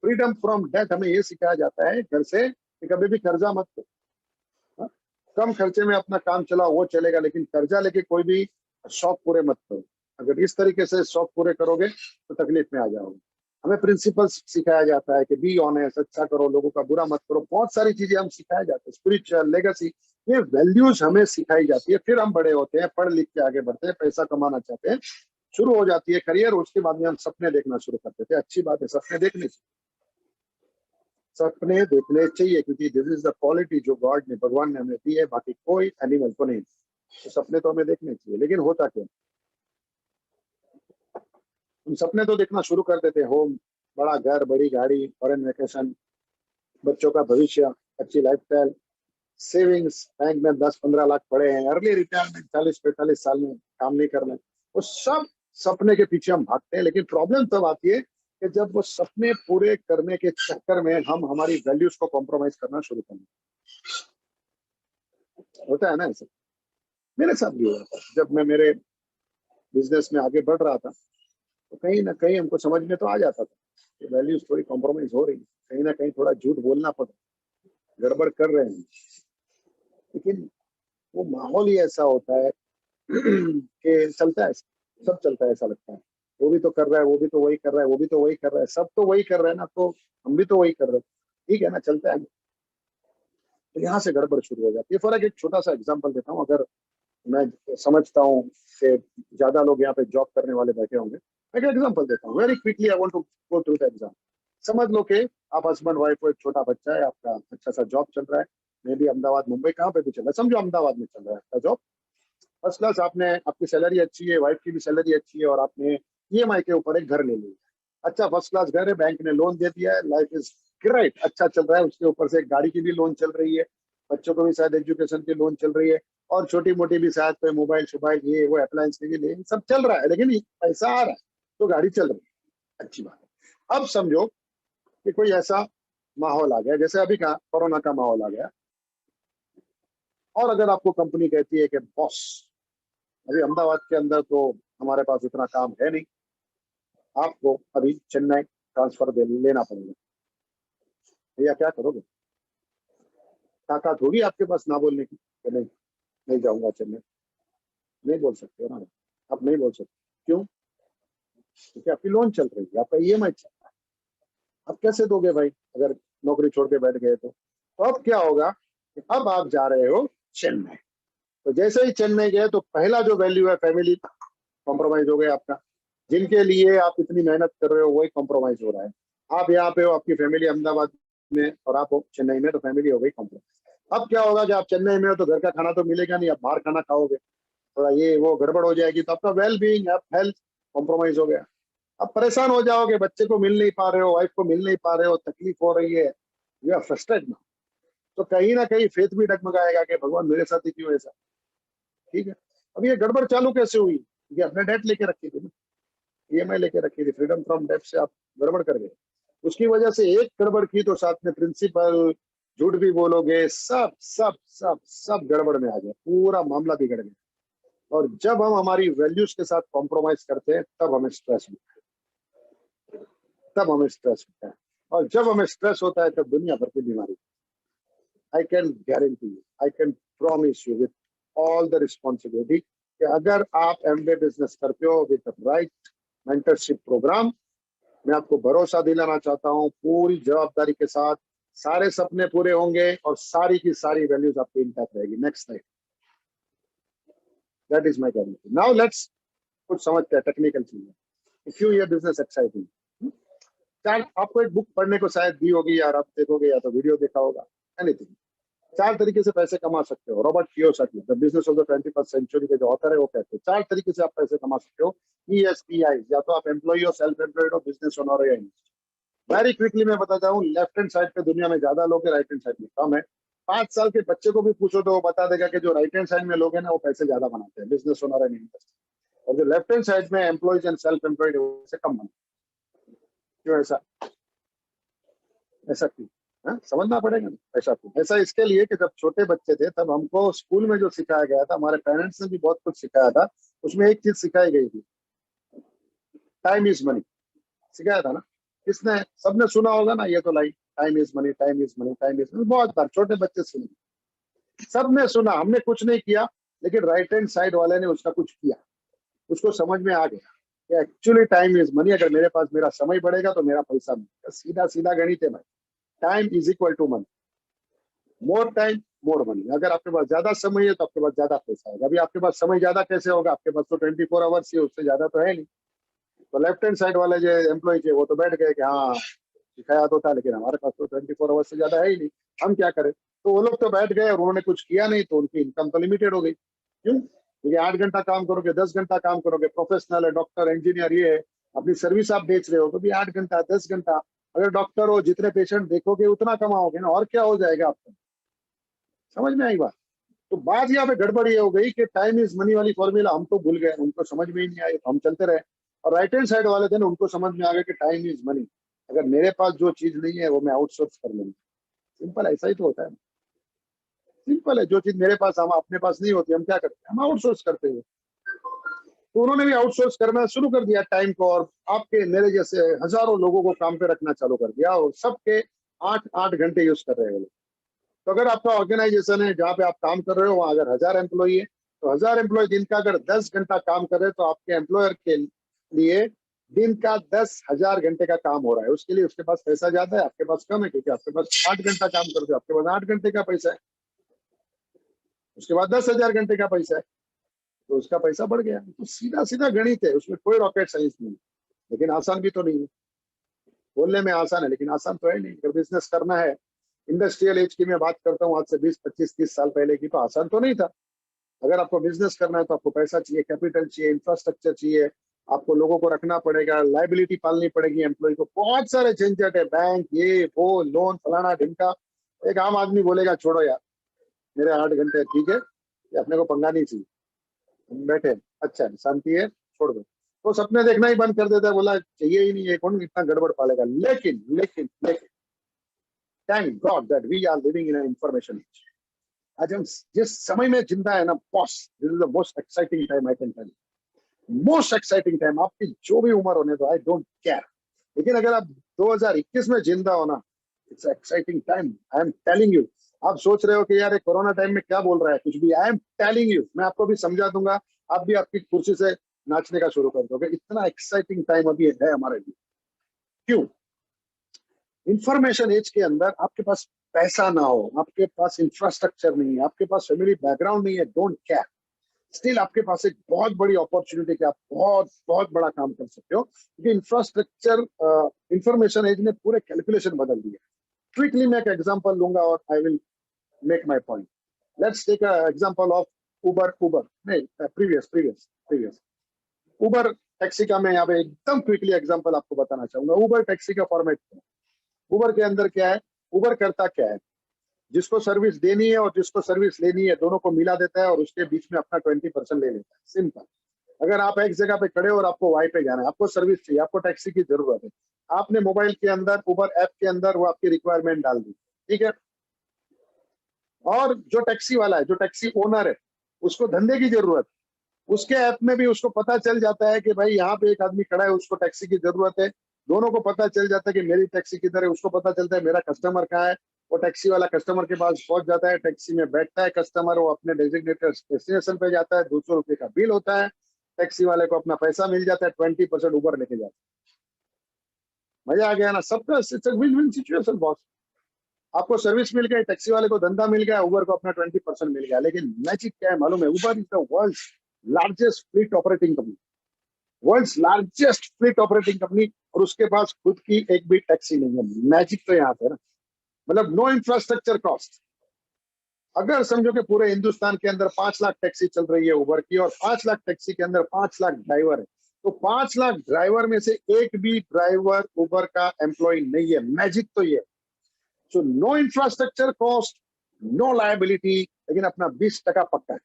फ्रीडम फ्रॉम डेट हमें ये सिखाया जाता है घर से कि कभी भी कर्जा मत करो, कम खर्चे में अपना काम चलाओ, वो चलेगा, लेकिन कर्जा लेके कोई भी शौक पूरे मत करो। अगर इस तरीके से शौक पूरे करोगे तो तकलीफ में आ जाओगे। हमें प्रिंसिपल्स सिखाया जाता है कि बी ऑनेस्ट, अच्छा करो, लोगों का बुरा मत करो, बहुत सारी चीजें हम सिखाया जाते हैं, स्पिरिचुअल लेगेसी, ये वैल्यूज हमें सिखाई जाती है। फिर हम बड़े होते हैं, पढ़ लिख के आगे बढ़ते हैं, पैसा कमाना चाहते हैं, शुरू हो जाती है करियर, उसके बाद में हम सपने देखना शुरू करते थे। अच्छी बात है, सपने देखने चाहिए, सपने देखने चाहिए, क्योंकि दिस इज द क्वालिटी जो गॉड ने, भगवान ने हमें दी है, बाकी कोई एनिमल को नहीं। तो सपने तो हमें देखने चाहिए, लेकिन होता क्या, हम सपने तो देखना शुरू कर देते हैं, होम, बड़ा घर, बड़ी गाड़ी, फॉरेन वेकेशन, बच्चों का भविष्य, अच्छी लाइफस्टाइल, सेविंग्स बैंक में 10-15 लाख पड़े हैं, अर्ली रिटायरमेंट, 40-45 साल में काम नहीं करना, वो सब सपने के पीछे हम भागते हैं। लेकिन प्रॉब्लम तब आती है कि जब वो सपने पूरे करने के चक्कर में हम हमारी वैल्यूज को कॉम्प्रोमाइज करना शुरू करते हैं। होता है ना ऐसा, मेरे साथ भी हुआ था। जब मैं मेरे बिजनेस में आगे बढ़ रहा था तो कहीं ना कहीं हमको समझ में तो आ जाता था कि वैल्यूज थोड़ी कॉम्प्रोमाइज हो रही, कहीं ना कहीं थोड़ा झूठ बोलना पड़, गड़बड़ कर रहे हैं। लेकिन वो माहौल ही ऐसा होता है कि चलता है, सब चलता है, ऐसा लगता है वो भी तो कर रहा है, वो भी तो वही कर रहा है, वो भी तो वही कर रहा है, सब तो वही कर रहे हैं ना, तो हम भी तो वही कर रहे हैं, ठीक है ना, चलता है। तो यहाँ से गड़बड़ शुरू हो जाती है। फॉर एक छोटा सा एग्जांपल देता हूँ, अगर मैं समझता हूँ कि ज्यादा लोग यहाँ पे जॉब करने वाले बैठे होंगे, मैं एक एग्जांपल देता हूँ very quickly, I want to go through the exam. समझ लो कि आप हस्बैंड वाइफ हो, एक छोटा बच्चा है, आपका अच्छा सा जॉब चल रहा है, मे भी अहमदाबाद, मुंबई, कहाँ पे भी चल रहा है, समझो अहमदाबाद में चल रहा है आपका जॉब, फर्स्ट क्लास, आपने, आपकी सैलरी अच्छी है, वाइफ की भी सैलरी अच्छी है, और आपने ईएमआई के ऊपर एक घर ले लिया। अच्छा फर्स्ट क्लास घर है, बैंक ने लोन दे दिया है, लाइफ इज ग्रेट, अच्छा चल रहा है। उसके ऊपर से एक गाड़ी की भी लोन चल रही है, बच्चों को भी शायद एजुकेशन की लोन चल रही है, और छोटी मोटी भी शायद कोई मोबाइल शोबाइल ये वो अप्लायंस के लिए सब चल रहा है, लेकिन पैसा आ रहा है तो गाड़ी चल रही है, अच्छी बात है। अब समझो कि कोई ऐसा माहौल आ गया, जैसे अभी का कोरोना का माहौल आ गया, और अगर आपको कंपनी कहती है कि बॉस, अभी अहमदाबाद के अंदर तो हमारे पास इतना काम है नहीं, आपको अभी चेन्नई ट्रांसफर लेना पड़ेगा, भैया क्या करोगे? ताकत होगी आपके पास ना बोलने की कि नहीं नहीं जाऊंगा चेन्नई? नहीं बोल सकते हो ना आप, नहीं बोल सकते। क्यों? क्योंकि आपकी लोन चल रही है, आपका ईएमआई चल रहा है। अब कैसे दोगे भाई अगर नौकरी छोड़ के बैठ गए तो अब क्या होगा कि अब आप जा रहे हो चेन्नई। तो जैसे ही चेन्नई गए तो पहला जो वैल्यू है फैमिली कॉम्प्रोमाइज हो गया आपका। जिनके लिए आप इतनी मेहनत कर रहे हो वही कॉम्प्रोमाइज हो रहा है। आप यहाँ पे हो, आपकी फैमिली अहमदाबाद में और आप हो चेन्नई में, तो फैमिली हो गई कॉम्प्रोमाइज। अब क्या होगा जब आप चेन्नई में हो तो घर का खाना तो मिलेगा नहीं, आप बाहर खाना खाओगे, थोड़ा ये वो गड़बड़ हो जाएगी, तो आपका वेल बीइंग हेल्थ कॉम्प्रोमाइज हो गया। अब परेशान हो जाओगे, बच्चे को मिल नहीं पा रहे हो, वाइफ को मिल नहीं पा रहे हो, तकलीफ हो रही है, यू आर फ्रस्ट्रेटेड ना। तो कहीं ना कहीं फेथ भी डगमगाएगा कि भगवान मेरे साथ ही क्यों ऐसा। ठीक है, अब ये गड़बड़ चालू कैसे हुई? ये अपने डेट लेके रखी थी, ईएमआई लेके रखी थी, फ्रीडम फ्रॉम डेट से आप गड़बड़ कर गए। उसकी वजह से एक गड़बड़ की तो साथ में प्रिंसिपल, झूठ भी बोलोगे, सब सब सब सब गड़बड़ में आ गया, पूरा मामला बिगड़ गया। और जब हम हमारी वैल्यूज के साथ कॉम्प्रोमाइज करते हैं तब हमें स्ट्रेस होता है, तब हमें स्ट्रेस होता है। और जब हमें स्ट्रेस होता है तब दुनिया भर की बीमारी। I can guarantee you, I can promise you with all the responsibility कि अगर आप एमबीए बिजनेस करते हो विद राइट मेंटरशिप प्रोग्राम, मैं आपको भरोसा दिलाना चाहता हूँ पूरी जवाबदारी के साथ सारे सपने पूरे होंगे और सारी की सारी वैल्यूज आपकी इंटैक्ट रहेगी। Next slide, that is my guarantee. Now let's कुछ समझते हैं टेक्निकल चीजें। क्यों ये बिजनेस एक्साइटिंग? चार आपको एक बुक पढ़ने को शायद दी होगी, यार आप देखोगे या तो वीडियो देखा होगा, एनीथिंग। 4 तरीके से पैसे कमा सकते हो। Robert Kiyosaki, the business of the 21st century के जो ऑथर है वो कहते हैं 4 तरीके से आप पैसे कमा सकते हो। ESPI, या तो आप एम्प्लॉय हो, सेल्फ एम्प्लॉयड हो, बिजनेस ओनर हो या इन्वेस्टर। वेरी क्विकली मैं बताता हूँ, लेफ्ट हैंड साइड पे दुनिया में ज्यादा लोग है, राइट हैंड साइड में कम है। 5 साल के बच्चे को भी पूछो तो वो बता देगा कि जो राइट हैंड साइड में लोग हैं ना वो पैसे ज्यादा बनाते हैं, बिजनेस ओनर एंड इन्वेस्टर। और जो लेफ्ट हैंड साइड में एम्प्लॉयज एंड सेल्फ एम्प्लॉयड है उससे कम बनाते हैं। क्यों ऐसा? ऐसा क्यों? समझना पड़ेगा ना ऐसा क्यों। ऐसा इसके लिए कि जब छोटे बच्चे थे तब हमको स्कूल में जो सिखाया गया था, हमारे पेरेंट्स ने भी बहुत कुछ सिखाया था, उसमें एक चीज सिखाई गई थी, टाइम इज मनी। सिखाया था ना किसने? सबने सुना होगा ना ये तो line, time is money, time is money, time is money. बहुत बार छोटे बच्चे सुने, सबने सुना, हमने कुछ नहीं किया, लेकिन राइट हैंड साइड वाले ने उसका कुछ किया, उसको समझ में आ गया कि एक्चुअली टाइम इज मनी। अगर मेरे पास मेरा समय बढ़ेगा तो मेरा पैसा मिलेगा। सीधा सीधा गणित है भाई, time is equal to money, more time more money. अगर आपके पास ज्यादा समय है तो आपके पास ज्यादा पैसा होगा। अभी आपके पास समय ज्यादा कैसे होगा? आपके पास तो 24 आवर्स ही, उससे ज्यादा तो है नहीं। तो लेफ्ट हैंड साइड वाले जो एम्प्लॉय थे वो तो बैठ गए कि हाँ सिखाया तो था, लेकिन हमारे पास तो 24 आवर्स से ज्यादा है ही नहीं, हम क्या करें? तो वो लोग तो बैठ गए और उन्होंने कुछ किया नहीं, तो उनकी इनकम तो लिमिटेड हो गई। क्यों? क्योंकि 8 घंटा काम करोगे, 10 घंटा काम करोगे, प्रोफेशनल है, डॉक्टर, इंजीनियर, ये है, अपनी सर्विस आप बेच रहे हो तो भी 8 घंटा 10 घंटा, अगर डॉक्टर हो जितने पेशेंट देखोगे उतना कमाओगे ना, और क्या हो जाएगा आपको। समझ में आई बात? तो बात यहाँ पे गड़बड़ ये हो गई कि टाइम इज मनी वाली फॉर्मूला हम तो भूल गए, उनको समझ में ही नहीं आई, तो हम चलते रहे। और राइट हैंड साइड वाले थे ना, उनको समझ में आ गया कि टाइम इज मनी, अगर मेरे पास जो चीज नहीं है वो मैं आउटसोर्स कर लूंगा। सिंपल, ऐसा ही तो होता है। सिंपल है, जो चीज मेरे पास हम अपने पास नहीं होती हम क्या करते हैं? हम आउटसोर्स करते हैं। तो उन्होंने भी आउटसोर्स करना शुरू कर दिया टाइम को, और आपके मेरे जैसे हजारों लोगों को काम पे रखना चालू कर दिया, और सबके 8-8 घंटे यूज कर रहे हैं। तो अगर आपका ऑर्गेनाइजेशन है जहाँ पे आप काम कर रहे हो, वहां अगर 1000 एम्प्लॉय है तो 1000 एम्प्लॉय दिन का अगर 10 घंटा काम कर रहे हैं, तो आपके एम्प्लॉयर के लिए दिन का 10,000 घंटे का काम हो रहा है। उसके लिए उसके पास पैसा ज्यादा है, आपके पास कम है, क्योंकि आपके पास 8 घंटा काम करते हो, आपके पास 8 घंटे का पैसा है, उसके बाद 10,000 घंटे का पैसा है, तो उसका पैसा बढ़ गया। तो सीधा सीधा गणित है, उसमें कोई रॉकेट साइंस नहीं है, लेकिन आसान भी तो नहीं है। बोलने में आसान है लेकिन आसान तो है नहीं। अगर बिजनेस करना है, इंडस्ट्रियल एज की मैं बात करता हूँ, आज से 20-25-30 साल पहले की, तो आसान तो नहीं था। अगर आपको बिजनेस करना है तो आपको पैसा चाहिए, कैपिटल चाहिए, इंफ्रास्ट्रक्चर चाहिए, आपको लोगों को रखना पड़ेगा, लाइबिलिटी पालनी पड़ेगी एम्प्लॉय को, बहुत सारे झंझट है, बैंक, ये वो, लोन, फलाना ढिमका। एक आम आदमी बोलेगा छोड़ो यार, मेरे 8 घंटे ठीक है, ये अपने को पंगा नहीं चाहिए, बैठे अच्छा है, शांति है, छोड़ दो। तो सपने देखना ही बंद कर देता है, बोला चाहिए ही नहीं, ये कौन इतना गड़बड़ पालेगा। लेकिन लेकिन लेकिन thank God that we are living in an information age. आज हम जिस समय में जिंदा है ना boss, this is the most exciting time I can tell you, most exciting time. आपकी जो भी उम्र होने दो, आई डोंट केयर, लेकिन अगर आप 2021 में जिंदा हो ना, it's exciting time, I am telling you. आप सोच रहे हो कि यार ये कोरोना टाइम में क्या बोल रहा है कुछ भी, आई एम टेलिंग यू, मैं आपको भी समझा दूंगा, आप भी आपकी कुर्सी से नाचने का शुरू कर दोगे। इतना एक्साइटिंग टाइम अभी है हमारे लिए। क्यों? इंफॉर्मेशन एज के अंदर आपके पास पैसा ना हो, आपके पास इंफ्रास्ट्रक्चर नहीं है, आपके पास फैमिली बैकग्राउंड नहीं है, डोंट केयर, स्टिल आपके पास एक बहुत बड़ी अपॉर्चुनिटी कि आप बहुत बहुत बड़ा काम कर सकते हो, क्योंकि इंफ्रास्ट्रक्चर, इंफॉर्मेशन एज ने पूरे कैलकुलेशन बदल दिए। क्विकली मैं एक एग्जांपल लूंगा और I will make my point. Let's take a example of Uber नहीं, प्रीवियस उबर टैक्सी का मैं यहाँ पे एकदम क्विकली एग्जांपल आपको बताना चाहूंगा। उबर टैक्सी का फॉर्मेट, उबर के अंदर क्या है, उबर करता क्या है, जिसको सर्विस देनी है और जिसको सर्विस लेनी है दोनों को मिला देता है और उसके बीच में अपना 20% ले लेता है। सिंपल। अगर आप एक जगह पे खड़े हो और आपको वाई पे जाना है, आपको सर्विस चाहिए, आपको टैक्सी की जरूरत है, आपने मोबाइल के अंदर उबर ऐप के अंदर वो आपकी रिक्वायरमेंट डाल दी, ठीक है। और जो टैक्सी वाला है, जो टैक्सी ओनर है, उसको धंधे की जरूरत है, उसके ऐप में भी उसको पता चल जाता है कि भाई यहाँ पे एक आदमी खड़ा है, उसको टैक्सी की जरूरत है, दोनों को पता चल जाता है कि मेरी टैक्सी किधर है, उसको पता चलता है मेरा कस्टमर कहाँ है, वो टैक्सी वाला कस्टमर के पास पहुंच जाता है, टैक्सी में बैठता है कस्टमर, वो अपने डेजिग्नेटेड डेस्टिनेशन पे जाता है, 200 रुपये का बिल होता है, टैक्सी वाले को अपना पैसा मिल जाता है, 20% ऊबर लेके जाता है। मजा आ गया ना? सबका विन विन सिचुएशन बॉस। आपको सर्विस मिल गई, टैक्सी वाले को धंधा मिल गया, उबर को अपना 20% मिल गया। लेकिन मैजिक क्या है मालूम है? Uber is the world's largest fleet operating company, world's largest fleet operating company, और उसके पास खुद की एक भी टैक्सी नहीं है। मैजिक तो यहाँ पे ना, मतलब नो इंफ्रास्ट्रक्चर कॉस्ट। अगर समझो कि पूरे हिंदुस्तान के अंदर 5 लाख टैक्सी चल रही है उबर की, और 5 लाख टैक्सी के अंदर 5 लाख ड्राइवर है, तो 5 लाख ड्राइवर में से एक भी ड्राइवर उबर का एम्प्लॉय नहीं है। मैजिक तो ये। So no infrastructure cost, no liability, लेकिन अपना 20% पक्का है।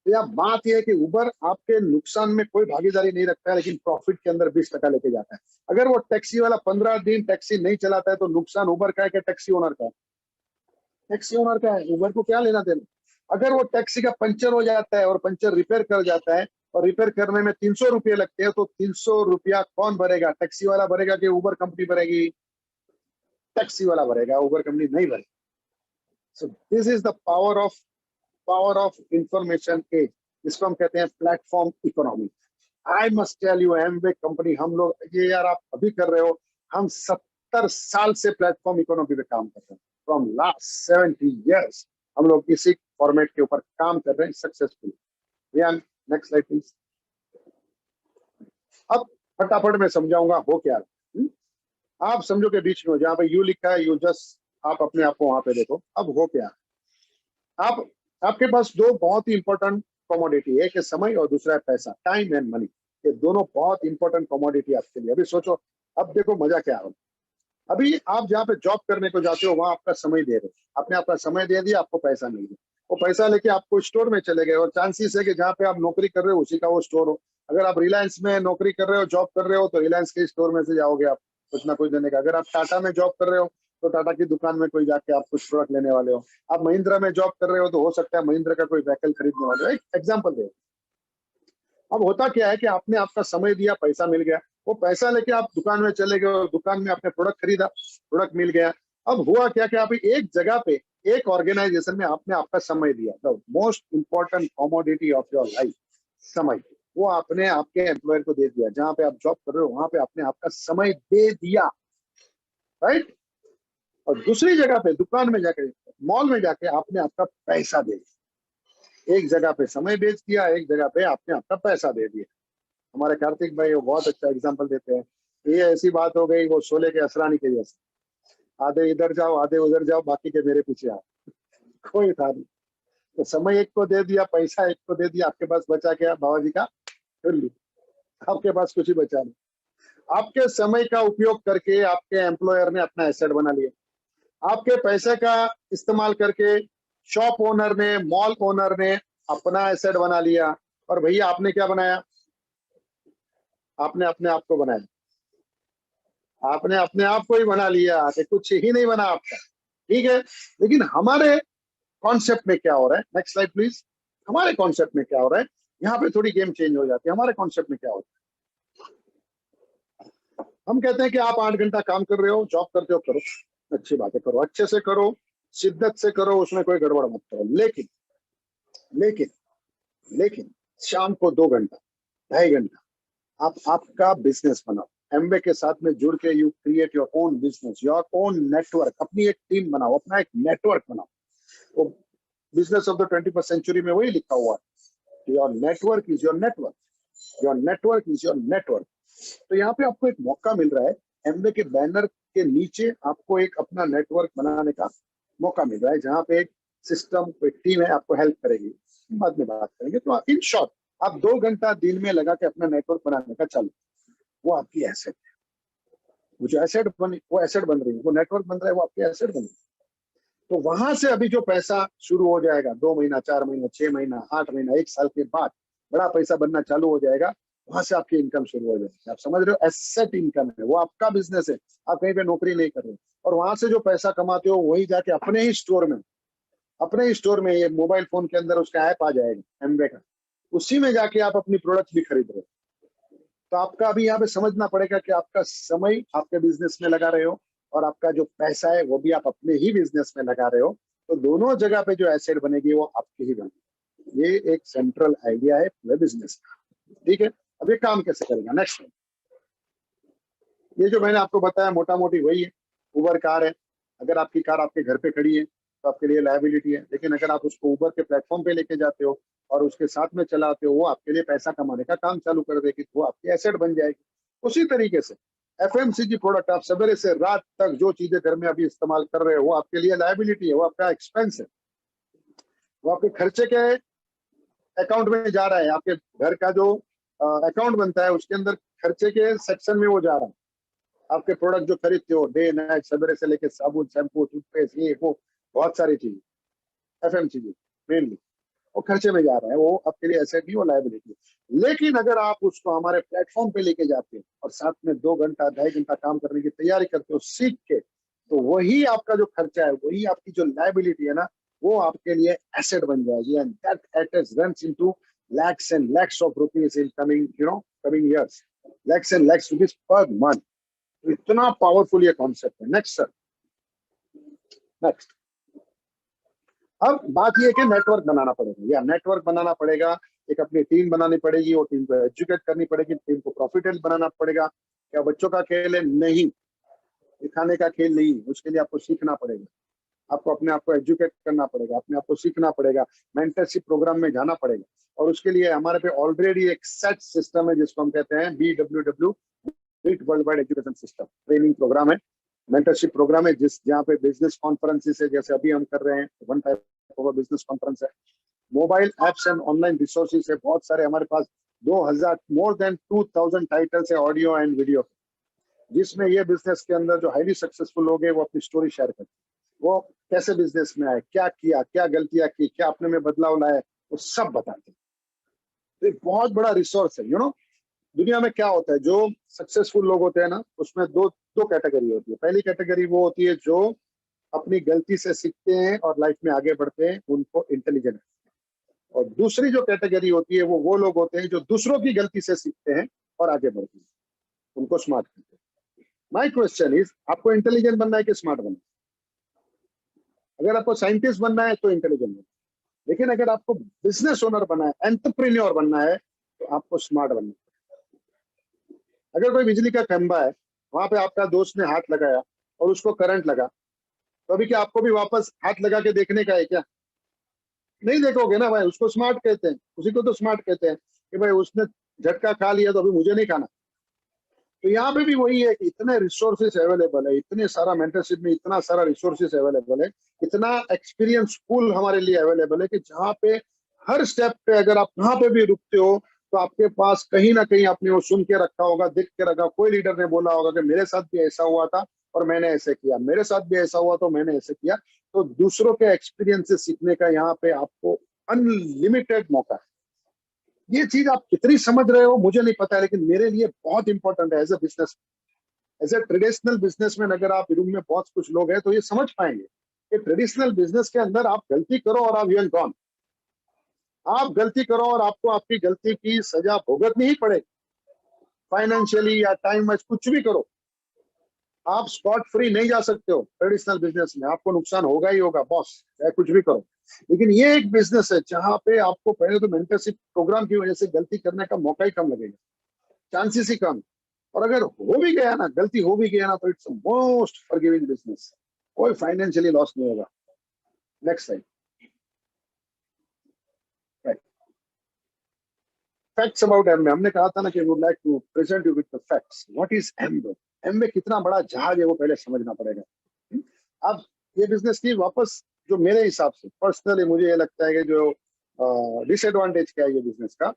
तो यह बात यह है कि उबर आपके नुकसान में कोई भागीदारी नहीं रखता है, लेकिन प्रॉफिट के अंदर 20% लेके जाता है। अगर वो टैक्सी वाला 15 दिन टैक्सी नहीं चलाता है तो नुकसान उबर का है कि टैक्सी ओनर का है? टैक्सी ओनर का है, उबर को क्या लेना देना। अगर वो टैक्सी का पंचर हो जाता है और पंचर रिपेयर कर जाता है और रिपेयर करने में 300 रुपये लगते हैं, तो 300 रुपया कौन भरेगा? टैक्सी वाला भरेगा कि उबर कंपनी भरेगी? टैक्सी वाला भरेगा, उबर कंपनी नहीं भरेगी। So this is the power of information age, जिसको हम कहते हैं platform economy. I must tell you, Amway company, हम लोग ये यार आप अभी कर रहे हो, हम 70 साल से प्लेटफॉर्म इकोनॉमी पे काम कर रहे हैं। फ्रॉम लास्ट 70 years हम लोग इसी फॉर्मेट के ऊपर काम कर रहे हैं सक्सेसफुली। Next slide please. अब फटाफट में समझाऊंगा हो क्या रहा है। आप समझो के बीच में, जहां पे यू लिखा है, यू जस्ट आप अपने आप को वहां पे देखो। अब हो क्या, आप आपके पास दो बहुत ही इंपॉर्टेंट कमोडिटी, एक है समय और दूसरा है पैसा, टाइम एंड मनी। ये दोनों बहुत इंपॉर्टेंट कमोडिटी आपके लिए। अभी सोचो, अब देखो मजा क्या हो। अभी आप जहाँ पे जॉब करने को जाते हो वहां आपका समय दे रहे हो, आपने आपका समय दे दिया, आपको पैसा नहीं दिया, वो पैसा लेके आपको स्टोर में चले गए, और चांसेस है कि जहाँ पे आप नौकरी कर रहे हो उसी का वो स्टोर हो। अगर आप रिलायंस में नौकरी कर रहे हो, जॉब कर रहे हो, तो रिलायंस के स्टोर में से जाओगे आप कुछ ना कुछ देने का। अगर आप टाटा में जॉब कर रहे हो तो टाटा की दुकान में कोई जाके आप कुछ प्रोडक्ट लेने वाले हो। आप महिंद्रा में जॉब कर रहे हो तो हो सकता है महिंद्रा का कोई व्हीकल खरीदने वाले हो। एक एग्जाम्पल दे। अब होता क्या है कि आपने आपका समय दिया, पैसा मिल गया, वो पैसा लेके आप दुकान में चले गए और दुकान में आपने प्रोडक्ट खरीदा, प्रोडक्ट मिल गया। अब हुआ क्या कि आप एक जगह पे, एक ऑर्गेनाइजेशन में आपने आपका समय दिया। The most important commodity of your life, समय, वो आपने आपके एम्प्लॉयर को दे दिया। जहां पे आप जॉब कर रहे हो वहां पे आपने आपका समय दे दिया, राइट। और दूसरी जगह पे, दुकान में जाके, मॉल में जाके आपने आपका पैसा दे दिया। एक जगह पे समय बेच दिया, एक जगह पे आपने आपका पैसा दे दिया। हमारे कार्तिक भाई वो बहुत अच्छा एग्जांपल देते हैं। ये ऐसी बात हो गई वो शोले के असरानी के जैसे, आधे इधर जाओ आधे उधर जाओ, बाकी के मेरे पीछे आओ। कोई था नहीं। तो समय एक को दे दिया, पैसा एक को दे दिया, आपके पास बचा क्या? बाबा जी का टुल्लू। आपके पास कुछ ही बचा नहीं। आपके समय का उपयोग करके आपके एम्प्लॉयर ने अपना एसेट बना लिया। आपके पैसे का इस्तेमाल करके शॉप ओनर ने, मॉल ओनर ने अपना एसेट बना लिया। और भैया आपने क्या बनाया? आपने अपने आप को बनाया। आपने अपने आप को ही बना लिया कि कुछ ही नहीं बना आपका, ठीक है। लेकिन हमारे कॉन्सेप्ट में क्या हो रहा है, नेक्स्ट स्लाइड प्लीज। हमारे कॉन्सेप्ट में क्या हो रहा है, यहाँ पे थोड़ी गेम चेंज हो जाती है। हमारे कॉन्सेप्ट में क्या होता है, हम कहते हैं कि आप 8 घंटा काम कर रहे हो, जॉब करते हो, करो, अच्छी बात है, करो, अच्छे से करो, शिद्दत से करो, उसमें कोई गड़बड़ मत करो। लेकिन लेकिन लेकिन शाम को 2 घंटा 2.5 घंटा आप आपका बिजनेस बनाओ। एमवे के साथ में जुड़ के you create your own business, your own network, अपनी एक टीम बनाओ, अपना एक नेटवर्क बनाओ। तो business of the 21st century में वही लिखा हुआ है, your network is your network, your network is your network. तो यहाँ पे आपको एक मौका मिल रहा है, एमवे के बैनर के नीचे आपको एक अपना नेटवर्क बनाने का मौका मिल रहा है, जहाँ पे एक सिस्टम, एक टीम है, आपको हेल्प करेगी। बाद में बात करेंगे। तो इन शॉर्ट आप 2 घंटा दिन में लगा के अपना नेटवर्क बनाने का चालू, वो आपकी एसेट है। वो जो एसेट बन रही है, वो नेटवर्क बन रहा है, वो आपकी एसेट बन रही है। तो वहां से अभी जो पैसा शुरू हो जाएगा, 2 महीना, 4 महीना, 6 महीना, 8 महीना, 1 साल के बाद बड़ा पैसा बनना चालू हो जाएगा। वहां से आपकी इनकम शुरू हो जाएगी। आप समझ रहे हो, एसेट इनकम है, वो आपका बिजनेस है, आप कहीं पे नौकरी नहीं कर रहे। और वहां से जो पैसा कमाते हो वही जाके अपने ही स्टोर में ये मोबाइल फोन के अंदर उसका ऐप आ जाएगा एमवे का, उसी में जाके आप अपनी प्रोडक्ट भी खरीद रहे हो। तो आपका अभी यहाँ पे समझना पड़ेगा कि आपका समय आपके बिजनेस में लगा रहे हो और आपका जो पैसा है वो भी आप अपने ही बिजनेस में लगा रहे हो। तो दोनों जगह पे जो एसेट बनेगी वो आपकी ही बनेगी। ये एक सेंट्रल आइडिया है पूरे बिजनेस का। ठीक है, अब ये काम कैसे करेगा, नेक्स्ट। ये जो मैंने आपको बताया मोटा मोटी वही है। उबर कार है, अगर आपकी कार आपके घर पे खड़ी है तो आपके लिए लायबिलिटी है, लेकिन अगर आप उसको उबर के प्लेटफॉर्म पे लेके जाते हो और उसके साथ में चलाते हो, वो आपके लिए पैसा कमाने का काम चालू कर देगी, वो आपकी एसेट बन जाएगी। उसी तरीके से एफएमसीजी प्रोडक्ट, आप सवेरे से रात तक जो चीजें घर में अभी इस्तेमाल कर रहे हो, वो आपके लिए लायबिलिटी है, वो आपका एक्सपेंस है, वो आपके खर्चे के अकाउंट में जा रहा है। आपके घर का जो अकाउंट बनता है उसके अंदर खर्चे के सेक्शन में वो जा रहा है। आपके प्रोडक्ट जो खरीदते हो डे नाइट, सवेरे से लेके साबुन, शैम्पू, टूथपेस्ट, ये वो बहुत सारी चीजें, एफएमसीजी मेनली, वो खर्चे में जा रहा है, वो आपके लिए एसेट नहीं, वो लायबिलिटी। लेकिन अगर आप उसको हमारे प्लेटफॉर्म पे लेके जाते हो और साथ में 2 घंटा 2.5 घंटा काम करने की तैयारी करते हो सीख के, तो वही आपका जो खर्चा है, वही आपकी जो लायबिलिटी है ना, वो आपके लिए एसेट बन जाएगी। And that asset runs into lakhs and lakhs of rupees in coming years, lakhs and lakhs rupees per month। तो इतना पावरफुल ये कॉन्सेप्ट है। Next sir, next. अब बात ये है कि नेटवर्क बनाना पड़ेगा, या नेटवर्क बनाना पड़ेगा, एक अपनी टीम बनानी पड़ेगी, वो टीम को एजुकेट करनी पड़ेगी, टीम को प्रॉफिटेबल बनाना पड़ेगा। क्या बच्चों का खेल है? नहीं, दिखाने का खेल नहीं, उसके लिए आपको सीखना पड़ेगा, आपको अपने आप को एजुकेट करना पड़ेगा, अपने आप को सीखना पड़ेगा, मेंटरशिप प्रोग्राम में जाना पड़ेगा। और उसके लिए हमारे पे ऑलरेडी एक सेट सिस्टम है जिसको हम कहते हैं BWW, world wide education system training programme है, मेंटरशिप प्रोग्राम है, जहाँ पे बिजनेस कॉन्फ्रेंसेस है, जैसे अभी हम कर रहे हैं, one type of business conference है। Mobile apps and online resources है बहुत सारे हमारे पास, 2000 मोर देन 2000 टाइटल्स है ऑडियो एंड वीडियो, जिसमें ये बिजनेस के अंदर जो हाईली सक्सेसफुल लोग हैं वो अपनी स्टोरी शेयर करते हैं, वो कैसे बिजनेस में आए, क्या किया, क्या गलतियां की, क्या अपने में बदलाव लाए, वो सब बताते हैं। तो एक बहुत बड़ा रिसोर्स है। दुनिया में क्या होता है, जो सक्सेसफुल लोग होते हैं ना, उसमें दो कैटेगरी होती है। पहली कैटेगरी वो होती है जो अपनी गलती से सीखते हैं और लाइफ में आगे बढ़ते हैं, उनको इंटेलिजेंट। और दूसरी जो कैटेगरी होती है वो लोग होते हैं जो दूसरों की गलती से सीखते हैं और आगे बढ़ते हैं, उनको स्मार्ट कहते हैं। माय क्वेश्चन इज, आपको इंटेलिजेंट बनना है कि स्मार्ट बनना है? अगर आपको साइंटिस्ट बनना है तो इंटेलिजेंट बनना है, लेकिन अगर आपको बिजनेस ओनर बनना है, एंटरप्रेन्योर बनना है, तो आपको स्मार्ट बनना है। अगर कोई बिजली का खंभा है, वहां पे आपका दोस्त ने हाथ लगाया और उसको करंट लगा, तो अभी क्या आपको भी वापस हाथ लगा के देखने का है क्या? नहीं देखोगे ना भाई, उसको स्मार्ट कहते हैं, उसी को तो स्मार्ट कहते हैं कि भाई उसने झटका खा लिया तो अभी मुझे नहीं खाना। तो यहाँ पे भी वही है कि इतने रिसोर्सेज अवेलेबल है, इतने सारा मेंटरशिप में इतना सारा रिसोर्सेज अवेलेबल है, इतना एक्सपीरियंस पूल हमारे लिए अवेलेबल है कि जहाँ पे हर स्टेप पे अगर आप कहाँ पे भी रुकते हो तो आपके पास कहीं ना कहीं आपने वो सुन के रखा होगा, दिख के रखा, कोई लीडर ने बोला होगा कि मेरे साथ भी ऐसा हुआ था और मैंने ऐसे किया, मेरे साथ भी ऐसा हुआ तो मैंने ऐसे किया। तो दूसरों के एक्सपीरियंस से सीखने का यहाँ पे आपको अनलिमिटेड मौका है। ये चीज आप कितनी समझ रहे हो मुझे नहीं पता है, लेकिन मेरे लिए बहुत इंपॉर्टेंट है as a business, as a traditional businessman. अगर आप रूम में बहुत कुछ लोग हैं तो ये समझ पाएंगे कि ट्रेडिशनल बिजनेस के अंदर आप गलती करो और आप यू एन गॉन, आप गलती करो और आपको आपकी गलती की सजा भुगतनी ही पड़ेगी, फाइनेंशियली या टाइम वाइज कुछ भी करो। आप स्पॉट फ्री नहीं जा सकते हो ट्रेडिशनल बिजनेस में, आपको नुकसान होगा ही होगा बॉस, चाहे कुछ भी करो। लेकिन ये एक बिजनेस है जहां पे आपको पहले तो मेंटरशिप प्रोग्राम की वजह से गलती करने का मौका ही कम लगेगा, चांसेस ही कम। और अगर हो भी गया ना, गलती हो भी गया ना, तो इट्स मोस्ट फॉरगिविंग बिजनेस, कोई फाइनेंशियली लॉस नहीं होगा। Next slide. Facts about Amway. हमने कहा था ना कि would like to present you with the facts. What is Amway? Amway कितना बड़ा जहाज है वो पहले समझना पड़ेगा। अब ये बिजनेस की वापस, जो मेरे हिसाब से पर्सनली मुझे ये लगता है कि जो डिसएडवांटेज क्या है ये बिजनेस का,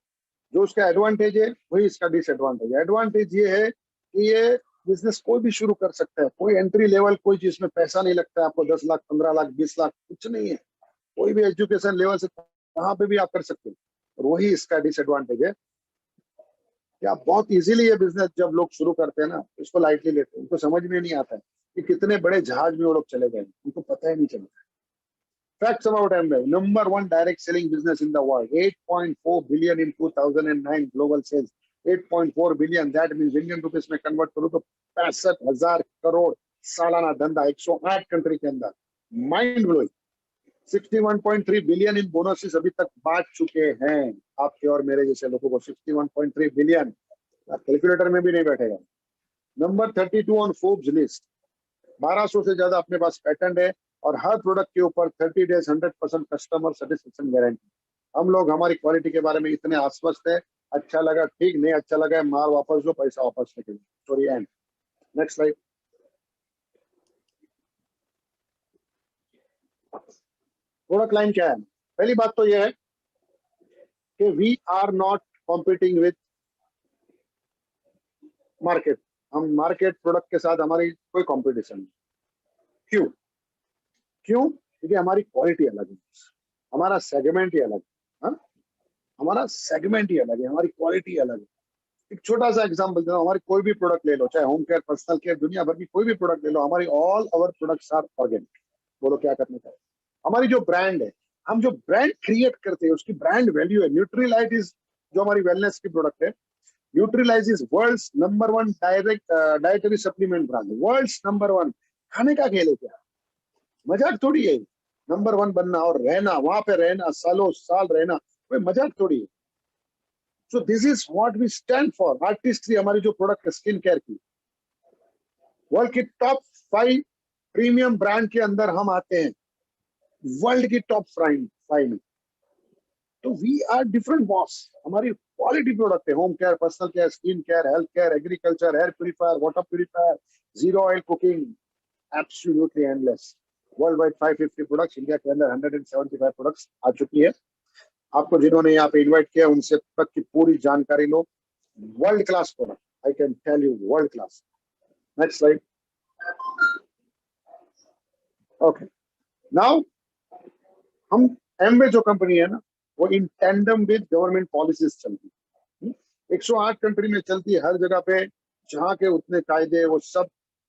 जो उसका एडवांटेज है वही इसका डिसएडवांटेज है। एडवांटेज ये है कि ये बिजनेस कोई भी शुरू कर सकता है, कोई एंट्री लेवल, कोई जिसमें पैसा नहीं लगता है आपको, 10 लाख 15 लाख 20 लाख कुछ नहीं है, कोई भी एजुकेशन लेवल से कहाँ पे भी आप कर सकते हो। और वही इसका डिसएडवांटेज है कि आप बहुत इजीली ये बिजनेस जब लोग शुरू करते हैं ना, इसको लाइटली लेते हैं, उनको समझ में नहीं आता है कि कितने बड़े जहाज में वो लोग चले गए, उनको पता ही नहीं चलता। Facts about Amway: number one direct selling business in the world. 8.4 billion in 2009 global sales. 8.4 billion, that means Indian rupees में convert करो तो 65,000 करोड़ सालाना धंधा 108 कंट्री के अंदर। Mind blowing. 61.3 billion in bonuses अभी तक बांट चुके हैं आपके और मेरे जैसे लोगों को। 61.3 बिलियन कैलकुलेटर में भी नहीं बैठेगा। Number 32 on Forbes list. 1200 से ज्यादा अपने पास पैटेंट है और हर प्रोडक्ट के ऊपर 30 डेज 100% कस्टमर सेटिस्फेक्शन गारंटी। हम लोग हमारी क्वालिटी के बारे में इतने आश्वस्त है, अच्छा लगा ठीक, नहीं अच्छा लगा माल वापस दो, पैसा वापस लेके story end. Next slide. Product line क्या है? पहली बात तो यह है कि we are not competing with market. हम मार्केट प्रोडक्ट के साथ हमारी कोई कॉम्पिटिशन नहीं। क्यों? क्यों? क्योंकि हमारी क्वालिटी अलग है, हमारा सेगमेंट ही अलग है। हमारा सेगमेंट ही अलग है, हमारी क्वालिटी अलग है। एक छोटा सा एग्जांपल देता हूं, हमारी कोई भी प्रोडक्ट ले लो, चाहे होम केयर, पर्सनल केयर, दुनिया भर की कोई भी प्रोडक्ट ले लो, हमारी all our products are organic. बोलो क्या करने का? हमारी जो ब्रांड है, हम जो ब्रांड क्रिएट करते हैं उसकी ब्रांड वैल्यू है। न्यूट्रीलाइट इज जो हमारी वेलनेस की प्रोडक्ट है, Nutrilite is world's number 1 dietary supplement brand, world's number 1। खाने का खेल है क्या? मजाक थोड़ी है नंबर 1 बनना और रहना, वहां पे रहना, सालों साल रहना, कोई मजाक थोड़ी है। So this is what we stand for. Artistry हमारी जो प्रोडक्ट है स्किन केयर की, वर्ल्ड की टॉप 5 प्रीमियम ब्रांड के अंदर हम आते हैं, वर्ल्ड की टॉप 5 में। तो वी आर डिफरेंट बॉस। हमारी क्वालिटी प्रोडक्ट है, home care, personal care, skin care, health care, agriculture, air purifier, water purifier, zero oil cooking, absolutely endless. World wide 550 products, India के अंदर 175 प्रोडक्ट्स आ चुकी है। आपको जिन्होंने यहाँ पे इन्वाइट किया उनसे तक की पूरी जानकारी लो। World class product, I can tell you, world class. Next slide. Okay, now हम एमवे जो कंपनी है ना, वो in tandem with government policies चलती है। 108 कंट्री में चलती है, हर जगह पे जहाँ के उतने कायदे वो सब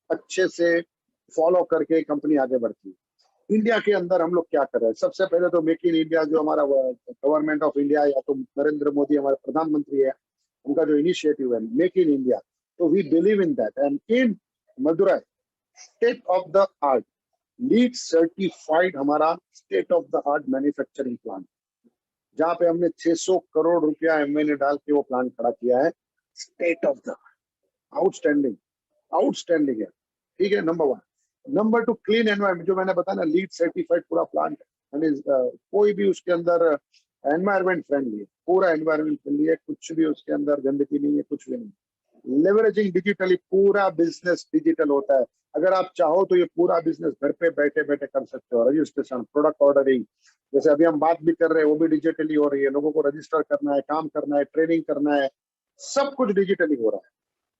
अच्छे से फॉलो करके कंपनी आगे बढ़ती है। इंडिया के अंदर हम लोग क्या कर रहे हैं? सबसे पहले तो मेक इन इंडिया, जो हमारा गवर्नमेंट ऑफ इंडिया या तो नरेंद्र मोदी हमारे प्रधानमंत्री है, उनका जो इनिशिएटिव है मेक इन इंडिया, तो we believe in that. And in Madurai state of the art, LEED certified हमारा state of the art manufacturing plant, जहां पे हमने 600 करोड़ रुपया एमवे ने डाल के वो प्लांट खड़ा किया है। State of the art, outstanding, outstanding है, ठीक है। नंबर 1। नंबर 2, क्लीन एनवायरमेंट, जो मैंने बताया ना, लीड सर्टिफाइड पूरा प्लांट है। कोई भी उसके अंदर एनवायरमेंट फ्रेंडली है, पूरा एनवायरमेंट फ्रेंडली है, कुछ भी उसके अंदर गंदगी नहीं है, कुछ भी नहीं। लेवरेजिंग डिजिटली, पूरा बिजनेस डिजिटल होता है। अगर आप चाहो तो ये पूरा बिजनेस घर पे बैठे बैठे कर सकते हो। रजिस्ट्रेशन, प्रोडक्ट ऑर्डरिंग, जैसे अभी हम बात भी कर रहे हैं वो भी डिजिटली हो रही है। लोगों को रजिस्टर करना है, काम करना है, ट्रेनिंग करना है, सब कुछ डिजिटली हो रहा है।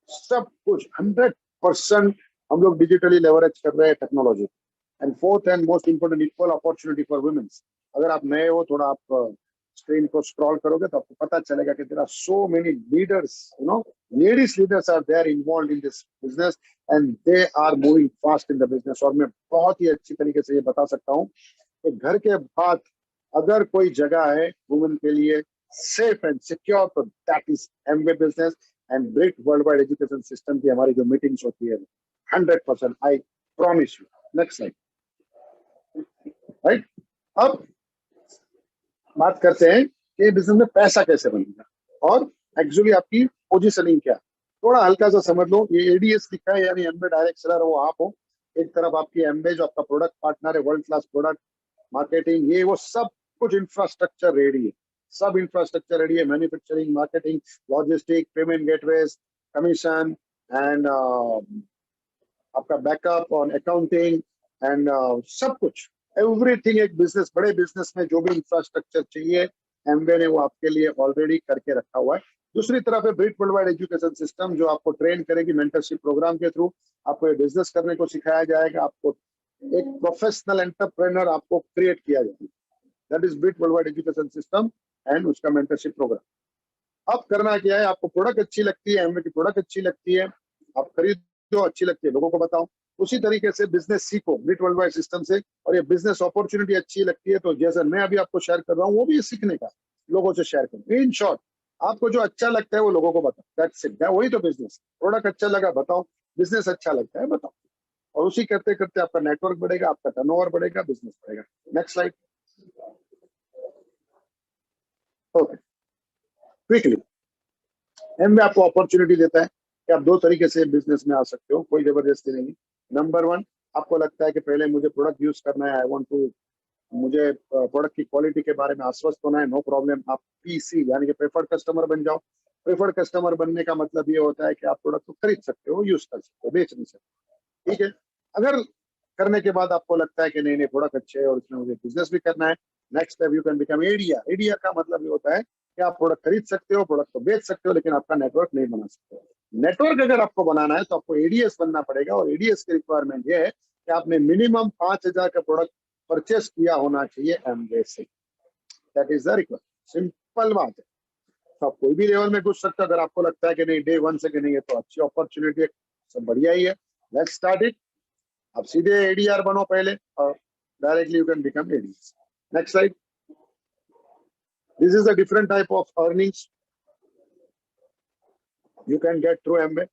सब कुछ 100% हम लोग डिजिटली लेवरेज कर रहे हैं technology. And fourth and most important, equal opportunity for womens. अगर आप नए हो, थोड़ा आप स्क्रीन को स्क्रॉल करोगे तो आपको पता चलेगा कि there are so many leaders, you know, ladies leaders are there involved in this business and they are moving fast in the business. और मैं बहुत ही अच्छी तरीके से ये बता सकता हूँ कि घर के बाद अगर कोई जगह है वुमेन के लिए सेफ एंड सिक्योर, तो that is Amway business and Britt world wide education system की हमारी जो मीटिंग्स होती है 100%, I promise you. Next slide. Right, अब बात करते हैं कि बिजनेस में पैसा कैसे बनेगा और एक्चुअली आपकी पोजीशनिंग क्या है। थोड़ा हल्का सा समझ लो, ये एडीएस लिखा है यानी एमबे डायरेक्ट सेलर, वो आप हो। एक तरफ आपकी एमबे जो आपका प्रोडक्ट पार्टनर है, वर्ल्ड क्लास प्रोडक्ट मार्केटिंग, ये वो सब कुछ इंफ्रास्ट्रक्चर रेडी है, सब इंफ्रास्ट्रक्चर रेडी है, manufacturing, marketing, logistic, payment gateways, commission and आपका बैकअप ऑन अकाउंटिंग एंड सब कुछ, एवरीथिंग। एक बिजनेस, बड़े बिजनेस में जो भी इंफ्रास्ट्रक्चर चाहिए एमबे ने वो आपके लिए ऑलरेडी करके रखा हुआ है। दूसरी तरफ है ब्रिट वर्ल्ड वाइड एजुकेशन सिस्टम, जो आपको ट्रेन करेगी मेंटरशिप प्रोग्राम के थ्रू, आपको ये बिजनेस करने को सिखाया जाएगा, आपको एक प्रोफेशनल एंटरप्रेन्योर आपको क्रिएट किया जाएगा। That is Britt world wide education system and उसका मेंटरशिप प्रोग्राम। अब करना क्या है, आपको प्रोडक्ट अच्छी लगती है, एमबे की प्रोडक्ट अच्छी लगती है, आप खरीदो, अच्छी लगती है, लोगों को बताओ। उसी तरीके से बिजनेस सीखो ब्रिट वर्ल्ड वाइड सिस्टम से, और ये बिजनेस अपॉर्चुनिटी अच्छी लगती है तो जैसे मैं अभी आपको शेयर कर रहा हूँ, वो भी सीखने का, लोगों से शेयर करो। इन शॉर्ट, आपको जो अच्छा लगता है वो लोगों को बताओ, दैट्स इट, वही तो बिजनेस। प्रोडक्ट अच्छा लगा बताओ, बिजनेस अच्छा लगता है बताओ, और उसी करते करते आपका नेटवर्क बढ़ेगा, आपका टर्नओवर बढ़ेगा, बिजनेस बढ़ेगा। Next slide. ओके, क्विकली, एमबे आपको अपॉर्चुनिटी देता है कि आप दो तरीके से बिजनेस में आ सकते हो, कोई जबरदस्ती नहीं। नंबर वन, आपको लगता है कि पहले मुझे प्रोडक्ट यूज करना है, आई वांट टू, मुझे प्रोडक्ट की क्वालिटी के बारे में आश्वस्त होना है, नो प्रॉब्लम, आप पीसी यानी कि प्रेफर्ड कस्टमर बन जाओ। प्रेफर्ड कस्टमर बनने का मतलब ये होता है कि आप प्रोडक्ट को खरीद सकते हो, यूज कर सकते हो, बेच नहीं सकते, ठीक है। अगर करने के बाद आपको लगता है कि नहीं नहीं प्रोडक्ट अच्छे है और इसमें मुझे बिजनेस भी करना है, next step you can become ADR. ADR का मतलब ये होता है कि आप प्रोडक्ट खरीद सकते हो, प्रोडक्ट को बेच सकते हो, लेकिन आपका नेटवर्क नहीं बना सकते। नेटवर्क अगर आपको बनाना है तो आपको एडीएस बनना पड़ेगा, और एडीएस की रिक्वायरमेंट ये है कि आपने मिनिमम 5,000 का प्रोडक्ट परचेस किया होना चाहिए एमबे से। That is the requirement, simple बात है। तो आप कोई भी लेवल में घुस सकते हो, अगर आपको लगता है कि नहीं डे वन से कि नहीं है तो अच्छी अपॉर्चुनिटी है, सब बढ़िया ही है, लेट्स स्टार्ट इट। आप सीधे एडीआर बनो पहले और directly you can become ADS. Next slide. This is a different type of earnings you can get through Amway.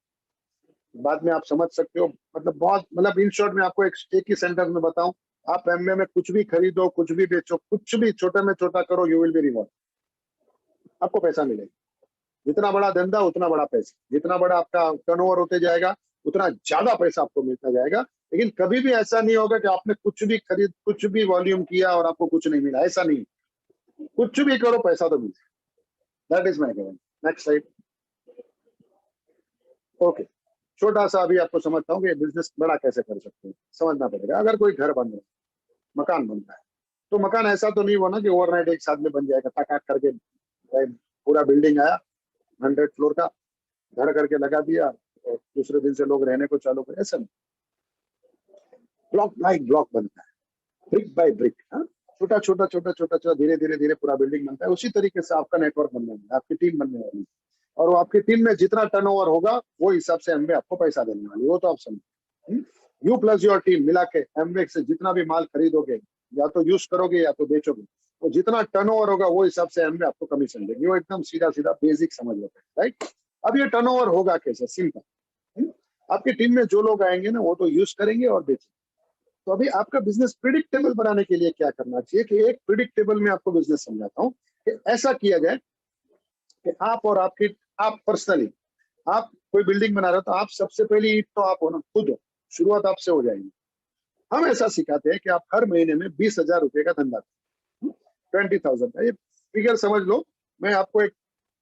बाद में आप समझ सकते हो, मतलब बहुत, मतलब इन शॉर्ट में आपको एक ही सेंटेंस में बताऊं, आप एमबे में कुछ भी खरीदो, कुछ भी बेचो, कुछ भी छोटे में छोटा करो, यू विल बी रिवॉर्ड, आपको पैसा मिलेगा। जितना बड़ा धंधा उतना बड़ा पैसा, जितना बड़ा आपका टर्नओवर होते जाएगा उतना ज्यादा पैसा आपको मिलता जाएगा। लेकिन कभी भी ऐसा नहीं होगा कि आपने कुछ भी खरीद, कुछ भी वॉल्यूम किया और आपको कुछ नहीं मिला, ऐसा नहीं। कुछ भी करो पैसा तो मिलता है, that is my guarantee. Next slide. Okay, छोटा सा अभी आपको समझता हूँ कि बिजनेस बड़ा कैसे कर सकते हैं, समझना पड़ेगा। अगर कोई घर बन रहा है, मकान बनता है, तो मकान ऐसा तो नहीं होना कि ओवरनाइट एक साथ में बन जाएगा, टक करके पूरा बिल्डिंग आया 100 फ्लोर का, घर करके लगा दिया और दूसरे दिन से लोग रहने को चालू करे, ऐसा नहीं। ब्लॉक बाय ब्लॉक बनता है, ब्रिक बाय ब्रिक, छोटा छोटा छोटा छोटा छोटा धीरे धीरे धीरे पूरा बिल्डिंग बनता है। उसी तरीके से आपका नेटवर्क बनने वाला है, आपकी टीम बनने वाली है, और वो आपकी टीम में जितना टर्नओवर होगा वो हिसाब से एमबे आपको पैसा देने वाली है, वो तो आप समझो। यू प्लस योर टीम मिला के एमबे से जितना भी माल खरीदोगे, या तो यूज करोगे या तो बेचोगे, तो जितना टर्नओवर होगा वो हिसाब से एमबे आपको कमीशन देगी। वो एकदम सीधा सीधा बेसिक समझ लो, राइट। अब ये टर्नओवर होगा कैसे, सिंपल, आपकी टीम में जो लोग आएंगे ना वो तो यूज करेंगे और बेचेंगे। तो अभी आपका बिजनेस प्रिडिक्टेबल बनाने के लिए क्या करना चाहिए, कि एक प्रिडिक्टेबल में आपको बिजनेस समझाता हूँ कि ऐसा किया जाए कि आप और आपकी, आप पर्सनली, आप कोई बिल्डिंग बना रहे हो तो आप सबसे पहली ईंट तो आप हो ना, खुद हो, शुरुआत आपसे हो जाएगी। हम ऐसा सिखाते हैं कि आप हर महीने में 20,000 रुपए का धंधा करो, 20,000 का, ये फिगर समझ लो। मैं आपको एक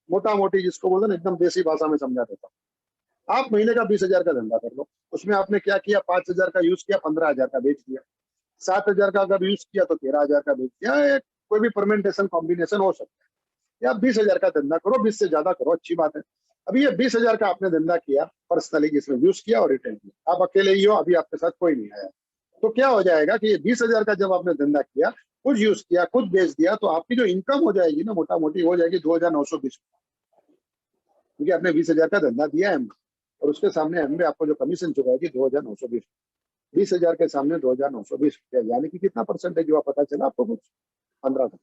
मोटा मोटी जिसको बोलते हैं एकदम देसी भाषा में समझा देता हूँ। आप महीने का 20,000 का धंधा कर लो, उसमें आपने क्या किया, 5,000 का यूज किया, 15,000 का बेच दिया, 7,000 का अगर यूज किया तो 13,000 का बेच दिया, कोई भी परमेंटेशन कॉम्बिनेशन हो सकता है। या 20,000 का धंधा करो, 20 से ज्यादा करो, अच्छी बात है। अभी ये 20,000 का आपने धंधा किया पर्सनली, जिसमें यूज किया और रिटर्न किया, आप अकेले ही हो, अभी आपके साथ कोई नहीं आया, तो क्या हो जाएगा कि ये 20,000 का जब आपने धंधा किया, खुद यूज किया, खुद बेच दिया, तो आपकी जो इनकम हो जाएगी ना, मोटा मोटी हो जाएगी 2,920, क्योंकि आपने 20,000 का धंधा दिया है, और उसके सामने एमबे आपको जो कमीशन चुकाएगी 2,920, 20,000 के सामने 2,920 रुपया, यानी कि कितना परसेंटेज हुआ पता चला आपको, कुछ 15%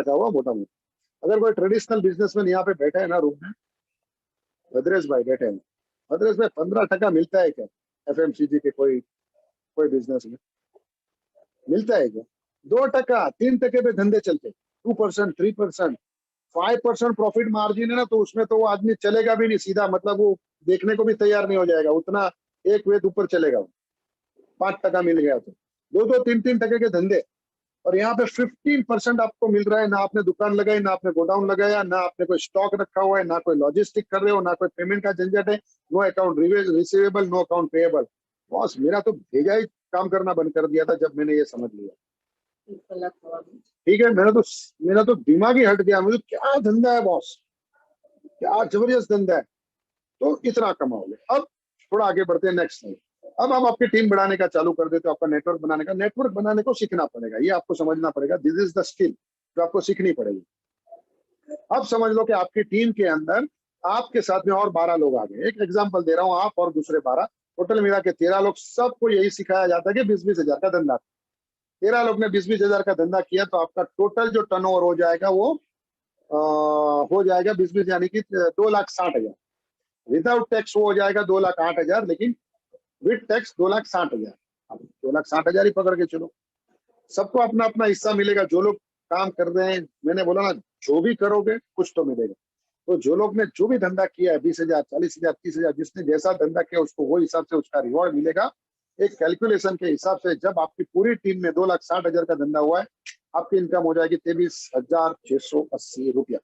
हुआ मोटा मोटा। अगर कोई ट्रेडिशनल बिजनेसमैन यहाँ पे बैठे है ना रूम में, भद्रेश भाई बैठे हैं, मद्रास में 15% मिलता है क्या FMCG के कोई बिजनेस में? मिलता है क्या? 2%, 3% पे धंधे चलते, 2%, 3%, 5% प्रॉफिट मार्जिन है ना, तो उसमें तो वो आदमी चलेगा भी नहीं सीधा, मतलब वो देखने को भी तैयार नहीं हो जाएगा, उतना एक वेद ऊपर चलेगा। 5% मिल गया तो 2-2, 3-3% के धंधे, और यहाँ पे 15% आपको मिल रहा है। ना आपने दुकान लगाई, ना आपने गोडाउन लगाया, ना आपने कोई स्टॉक रखा हुआ है, ना कोई लॉजिस्टिक कर रहे हो, ना कोई पेमेंट का झंझट है, no account receivable, no account payable. Boss मेरा तो भेजा ही काम करना बंद कर दिया था जब मैंने ये समझ लिया। ठीक है, मेरा तो दिमाग ही हट गया, मुझे क्या धंधा है बॉस, क्या जबरदस्त धंधा है। तो इतना कमाओगे। अब थोड़ा आगे बढ़ते हैं, नेक्स्ट टाइम। अब आप आपकी टीम बढ़ाने का चालू कर देते हो, आपका नेटवर्क बनाने को सीखना पड़ेगा, ये आपको समझना पड़ेगा। दिस इज द स्किल जो आपको सीखनी पड़ेगी। अब समझ लो कि आपकी टीम के अंदर आपके साथ में और 12 लोग आ गए। एक एग्जांपल दे रहा हूं, आप और दूसरे 12, टोटल मिला के 13 लोग। सबको यही सिखाया जाता है कि 20-20 हजार का धंधा। 13 लोग ने 20-20 हजार का धंधा किया तो आपका टोटल जो टर्नओवर हो जाएगा वो हो जाएगा 20-20 यानी कि 2,60,000। विदाउट टैक्स वो हो जाएगा 2,08,000, लेकिन विद टैक्स 2,60,000। 2,60,000 ही पकड़ के चलो। सबको अपना अपना हिस्सा मिलेगा। जो लोग काम कर रहे हैं, मैंने बोला ना, जो भी करोगे कुछ तो मिलेगा। तो जो लोग ने जो भी धंधा किया है, 20,000, 40,000, 30,000, जिसने जैसा धंधा किया उसको वो हिसाब से उसका रिवॉर्ड मिलेगा। एक कैलकुलेशन के हिसाब से जब आपकी पूरी टीम में 2,60,000 का धंधा हुआ है, आपकी इनकम हो जाएगी 23,680 रुपया।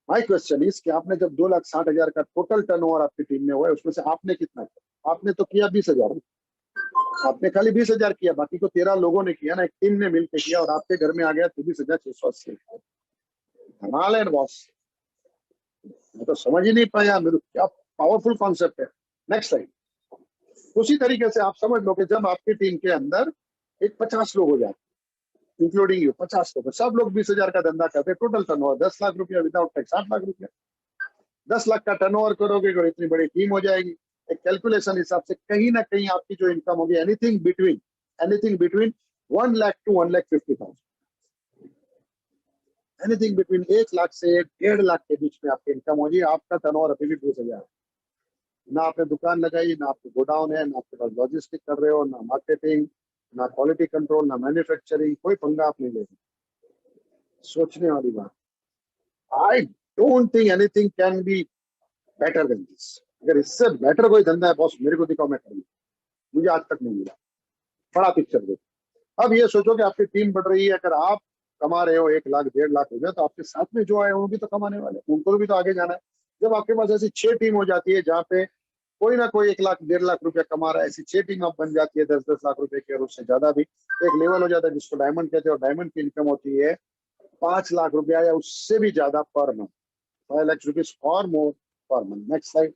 माय क्वेश्चन इज कि आपने जब 2,60,000 का टोटल टर्नओवर आपकी टीम में हुआ है, उसमें से आपने कितना किया? आपने तो किया 20,000, आपने खाली 20,000 किया, बाकी को 13 लोगों ने किया ना, एक टीम ने मिलकर किया, और आपके घर में आ गया 23,680। कमाल है बॉस, मैं तो समझ ही नहीं पाया, मेरे क्या पावरफुल कॉन्सेप्ट है। नेक्स्ट टाइम उसी तरीके से आप समझ लो कि जब आपकी टीम के अंदर एक 50 लोग हो जाते, इंक्लूडिंग यू, 50 लोग, सब लोग 20,000 का धंधा करते, टोटल टर्नओवर 10 लाख रुपया, विदाउट टैक्स 8 लाख रुपया। 10 लाख का टर्नओवर करोगे और इतनी बड़ी टीम हो जाएगी। एक कैलकुलेशन हिसाब से कहीं ना कहीं आपकी जो इनकम होगी, anything between 1 lakh to 1,50,000, anything between 1 lakh से 1.5 लाख के बीच में आपकी इनकम होगी। आपका टर्नओवर अभी भी 20,000। ना आपने दुकान लगाई, ना आपको गोडाउन है, ना आपके पास लॉजिस्टिक कर रहे हो, ना मार्केटिंग, ना क्वालिटी कंट्रोल, ना मैन्युफैक्चरिंग, कोई पंगा आप नहीं ले रहे। सोचने वाली बात। I don't think anything can be better than this. अगर इससे बेटर कोई धंधा है बॉस, मेरे को दिखाओ, मैं करूंगा। मुझे आज तक नहीं मिला। बड़ा पिक्चर देखो। अब ये सोचो कि आपकी टीम बढ़ रही है, अगर आप कमा रहे हो 1 लाख, 1.5 लाख हो गया, तो आपके साथ में जो आए वो भी तो कमाने वाले, उनको भी तो आगे जाना है। जब आपके पास ऐसी 6 टीम हो जाती है जहाँ पे कोई ना कोई 1 लाख, 1.5 लाख रुपया कमा रहा है, ऐसी 6 टीम आप बन जाती है 10-10 लाख रुपए की, और उससे ज्यादा भी एक लेवल हो जाता है जिसको डायमंड कहते हैं, और डायमंड की इनकम होती है 5 लाख रुपया या उससे भी ज्यादा पर मंथ, 5 लाख रुपीज और मोर पर मंथ। Next slide.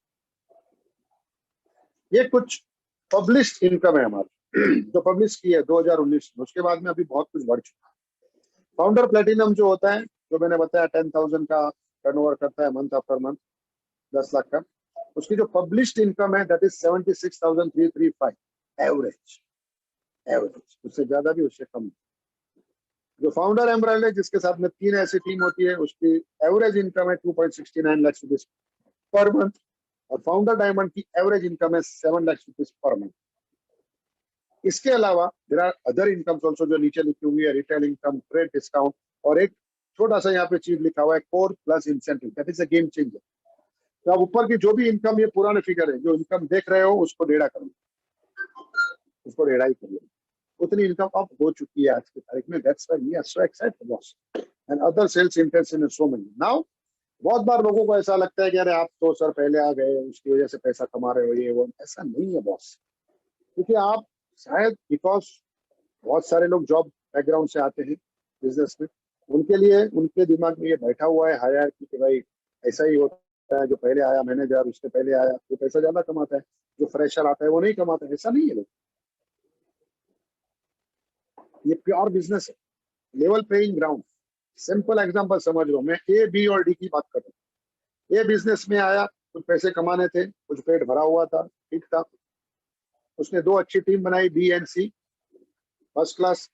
ये कुछ पब्लिश्ड इनकम है हमारी, जो पब्लिश की है 2019 में। उसके बाद में अभी बहुत कुछ बढ़ चुका है। फाउंडर प्लेटिनम जो होता है, जो मैंने बताया 10,000 का टर्नओवर करता है मंथ आफ्टर मंथ, 10 लाख का, उसकी जो पब्लिश्ड इनकम है दैट इज 76,335 एवरेज। उससे ज्यादा भी, उससे कम। जो फाउंडर एमराल्ड है, जिसके साथ में 3 ऐसी टीम होती है, उसकी एवरेज इनकम है 2.69 लाख रुपीज पर मंथ, और फाउंडर डायमंड की एवरेज इनकम है 7 लाख रुपीज पर मंथ। इसके अलावा there are other incomes also, जो नीचे लिखी हुई है, रिटेल इनकम, ट्रेड डिस्काउंट, और एक छोटा सा यहाँ पे चीज लिखा हुआ है core plus incentive, that is a game changer. तो अब ऊपर की जो भी इनकम, ये पुराने फिगर है, जो इनकम देख रहे हो उसको डेढ़ा कर लो, उसको डेढ़ा ही कर लो। उतनी इनकम अब हो चुकी है आज की तारीख में। That's why we are so excited boss, and other sales intention is so many now. बहुत बार लोगों को ऐसा लगता है कि अरे आप तो सर पहले आ गए, उसकी वजह से पैसा कमा रहे हो, ये वो। ऐसा नहीं है बॉस, क्योंकि आप शायद बिकॉज बहुत सारे लोग जॉब बैकग्राउंड से आते हैं बिजनेस में, उनके लिए उनके दिमाग में ये बैठा हुआ है हायरार्की कि भाई ऐसा ही होता है, जो पहले आया मैनेजर, उससे पहले आया वो पैसा ज्यादा कमाता है, जो फ्रेशर आता है वो नहीं कमाता है। ऐसा नहीं है लोग, ये प्योर बिजनेस है, level playing ground. Simple example समझ लो, मैं ए, बी और डी की बात कर रहा हूँ। ए बिजनेस में आया, कुछ पैसे कमाने थे, कुछ पेट भरा हुआ था, ठीक था। उसने 2 अच्छी टीम बनाई, B and C, first class.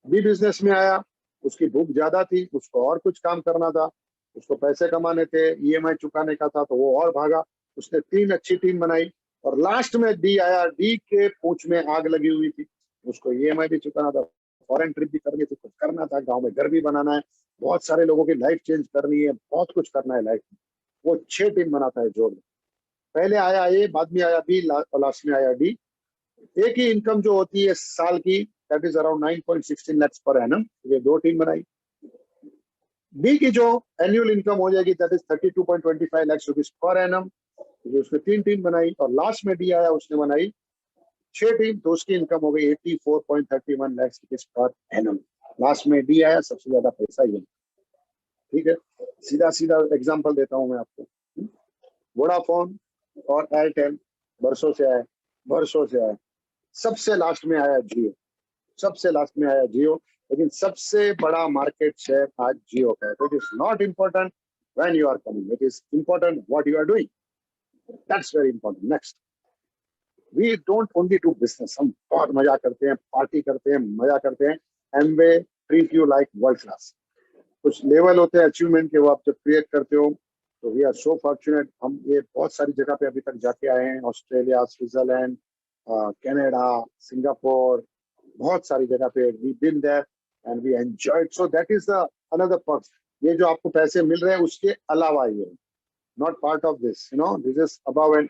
B business में आया, उसकी भूख ज्यादा थी, उसको और कुछ काम करना था, उसको पैसे कमाने थे, ईएमआई चुकाने का था, तो वो और भागा। उसने 3 अच्छी टीम बनाई और लास्ट में डी आया। डी के पूंछ में आग लगी हुई थी, उसको EMI भी चुकाना था, फॉरेन ट्रिप भी करनी थी, कुछ करना था, गांव में घर भी बनाना है, बहुत सारे लोगों की लाइफ चेंज करनी है, बहुत कुछ करना है लाइफ में। वो 6 टीम बनाता है जोड़ में। पहले आया ए, बाद में आया बी, लास्ट में आया डी। ए की इनकम जो होती है साल की, that is around 9.16 lakhs per annum. ये 2 टीम बनाई। बी की जो एनुअल इनकम हो जाएगी that is 32.25 lakhs rupees per annum, उसने 3 टीम बनाई। और लास्ट में डी आया, उसने बनाई 6 टीम, तो उसकी इनकम हो गई 84.31 lakhs rupees per annum. Last में डी आया, सबसे ज्यादा पैसा ये। ठीक है, सीधा सीधा एग्जांपल देता हूं मैं आपको। वोडाफोन और एयरटेल बरसों से आए, सबसे लास्ट में आया जियो, सबसे लास्ट में आया जियो। लेकिन सबसे बड़ा मार्केट शेयर आज जियो का है। It is not important when you are coming, it is important what you are doing, that's very important. Next, we don't only do business, हम बहुत मजा करते हैं, पार्टी करते हैं, मजा करते हैं। Amway treat you like world class. कुछ लेवल होते हैं अचीवमेंट के, वो आप जब क्रिएट करते हो तो वी आर सो फॉर्चुनेट। हम ये बहुत सारी जगह पे अभी तक जाके आए हैं, ऑस्ट्रेलिया, स्विट्जरलैंड, कनाडा, सिंगापुर, बहुत सारी जगह पे we been there and we enjoyed. So that is the another perk. ये जो आपको पैसे मिल रहे हैं उसके अलावा ये not part of this, you know, this is above and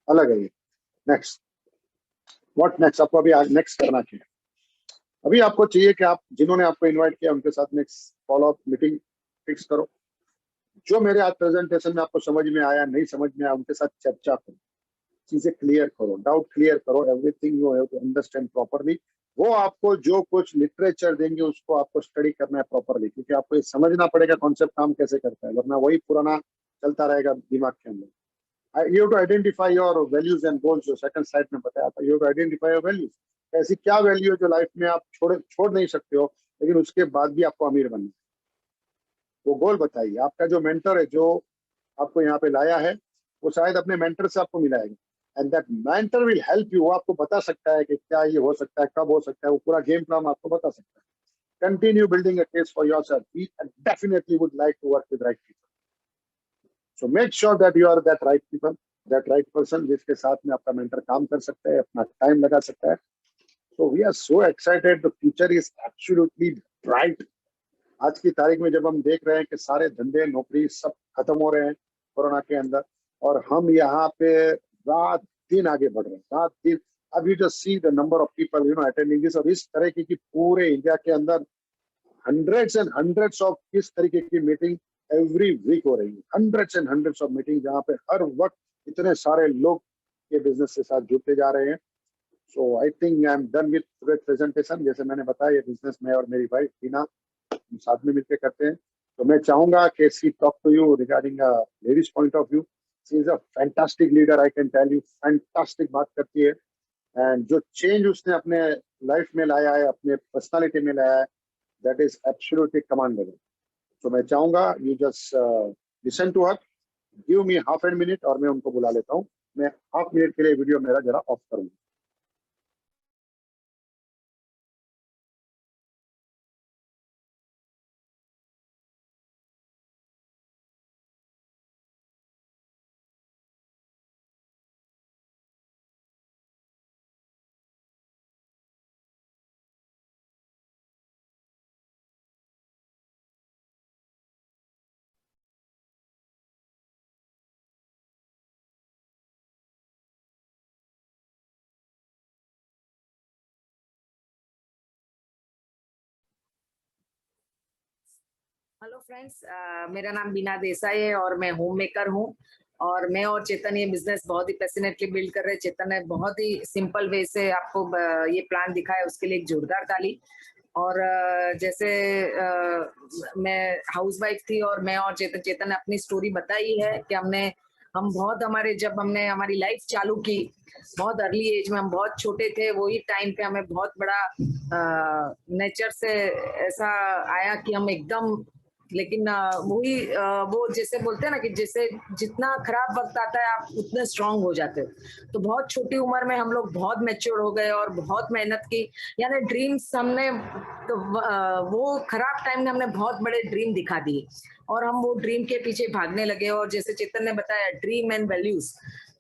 अलग है ये। Next, what next? आपको अभी नेक्स्ट करना चाहिए। अभी आपको चाहिए कि आप जिन्होंने आपको इनवाइट किया उनके साथ next follow up meeting fix करो। जो मेरे आज प्रेजेंटेशन में आपको समझ में आया, नहीं समझ में आया, उनके साथ चर्चा करो, चीजें क्लियर करो, डाउट क्लियर करो, everything you have to understand properly. वो आपको जो कुछ लिटरेचर देंगे उसको आपको स्टडी करना है प्रॉपरली, क्योंकि आपको ये समझना पड़ेगा कॉन्सेप्ट काम कैसे करता है, वरना वही पुराना चलता रहेगा दिमाग के अंदर। You have to identify your values and goals, जो सेकंड स्लाइड में बताया था। You have to identify your values। ऐसी क्या वैल्यू है जो लाइफ में आप छोड़ नहीं सकते हो, लेकिन उसके बाद भी आपको अमीर बनना है, वो गोल बताइए। आपका जो मेंटर है, जो आपको यहाँ पे लाया है, वो शायद अपने मेंटर से आपको मिलाएगा, and that mentor will help you. वो आपको बता सकता है कि क्या ये हो सकता है, कब हो सकता है, वो पूरा गेम प्लान आपको बता सकता है। Continue building a case for yourself. We definitely would like to work with right people, so make sure that you are that right people, that right person, जिसके साथ में आपका मेंटर काम कर सकता है, अपना टाइम लगा सकता है। So we are so excited, the future is absolutely bright। आज की तारीख में जब हम देख रहे हैं कि सारे धंधे नौकरी सब खत्म हो रहे हैं कोरोना के अंदर, और हम यहाँ पे रात दिन आगे बढ़ रहे हैं, रात दिन। अब you just see the number of people you know attending this, और इस तरह की पूरे इंडिया के अंदर हंड्रेड्स एंड हंड्रेड्स ऑफ इस तरीके की मीटिंग एवरी वीक हो रही है। Hundreds and hundreds of meeting, जहाँ पे हर वक्त इतने सारे लोग ये बिजनेस के साथ जुड़ते जा रहे हैं। So I think I'm done with today's presentation। जैसे मैंने बताया, ये बिजनेस मैं और मेरी वाइफ टीना साथ में मिलकर करते हैं। तो मैं चाहूंगा कि she talk to you regarding a lady's point of view। She is a fantastic leader, I can tell you, fantastic बात करती है, and जो चेंज उसने अपने लाइफ में लाया है, अपने पर्सनालिटी में लाया है, that is absolutely commendable। तो मैं चाहूंगा you just listen to her, give me half a minute, और मैं उनको बुला लेता हूँ। मैं हाफ मिनट के लिए वीडियो मेरा जरा ऑफ करूंगा। हेलो फ्रेंड्स, मेरा नाम बीना देसाई है और मैं होम मेकर हूँ। और मैं और चेतन ये बिजनेस बहुत ही पैशनेटली बिल्ड कर रहे हैं। चेतन ने बहुत ही सिंपल वे से आपको ये प्लान दिखाया, उसके लिए एक जोरदार ताली। और जैसे मैं हाउसवाइफ थी और मैं और चेतन ने अपनी स्टोरी बताई है कि जब हमने हमारी लाइफ चालू की, बहुत अर्ली एज में, हम बहुत छोटे थे, वही टाइम पे हमें बहुत बड़ा नेचर से ऐसा आया कि हम एकदम लेकिन वही वो जैसे बोलते हैं ना कि जैसे जितना खराब वक्त आता है आप उतने स्ट्रांग हो जाते हो। तो बहुत छोटी उम्र में हम लोग बहुत मैच्योर हो गए और बहुत मेहनत की, यानी ड्रीम्स हमने तो वो खराब टाइम में हमने बहुत बड़े ड्रीम दिखा दिए और हम वो ड्रीम के पीछे भागने लगे। और जैसे चेतन ने बताया ड्रीम एंड वैल्यूज,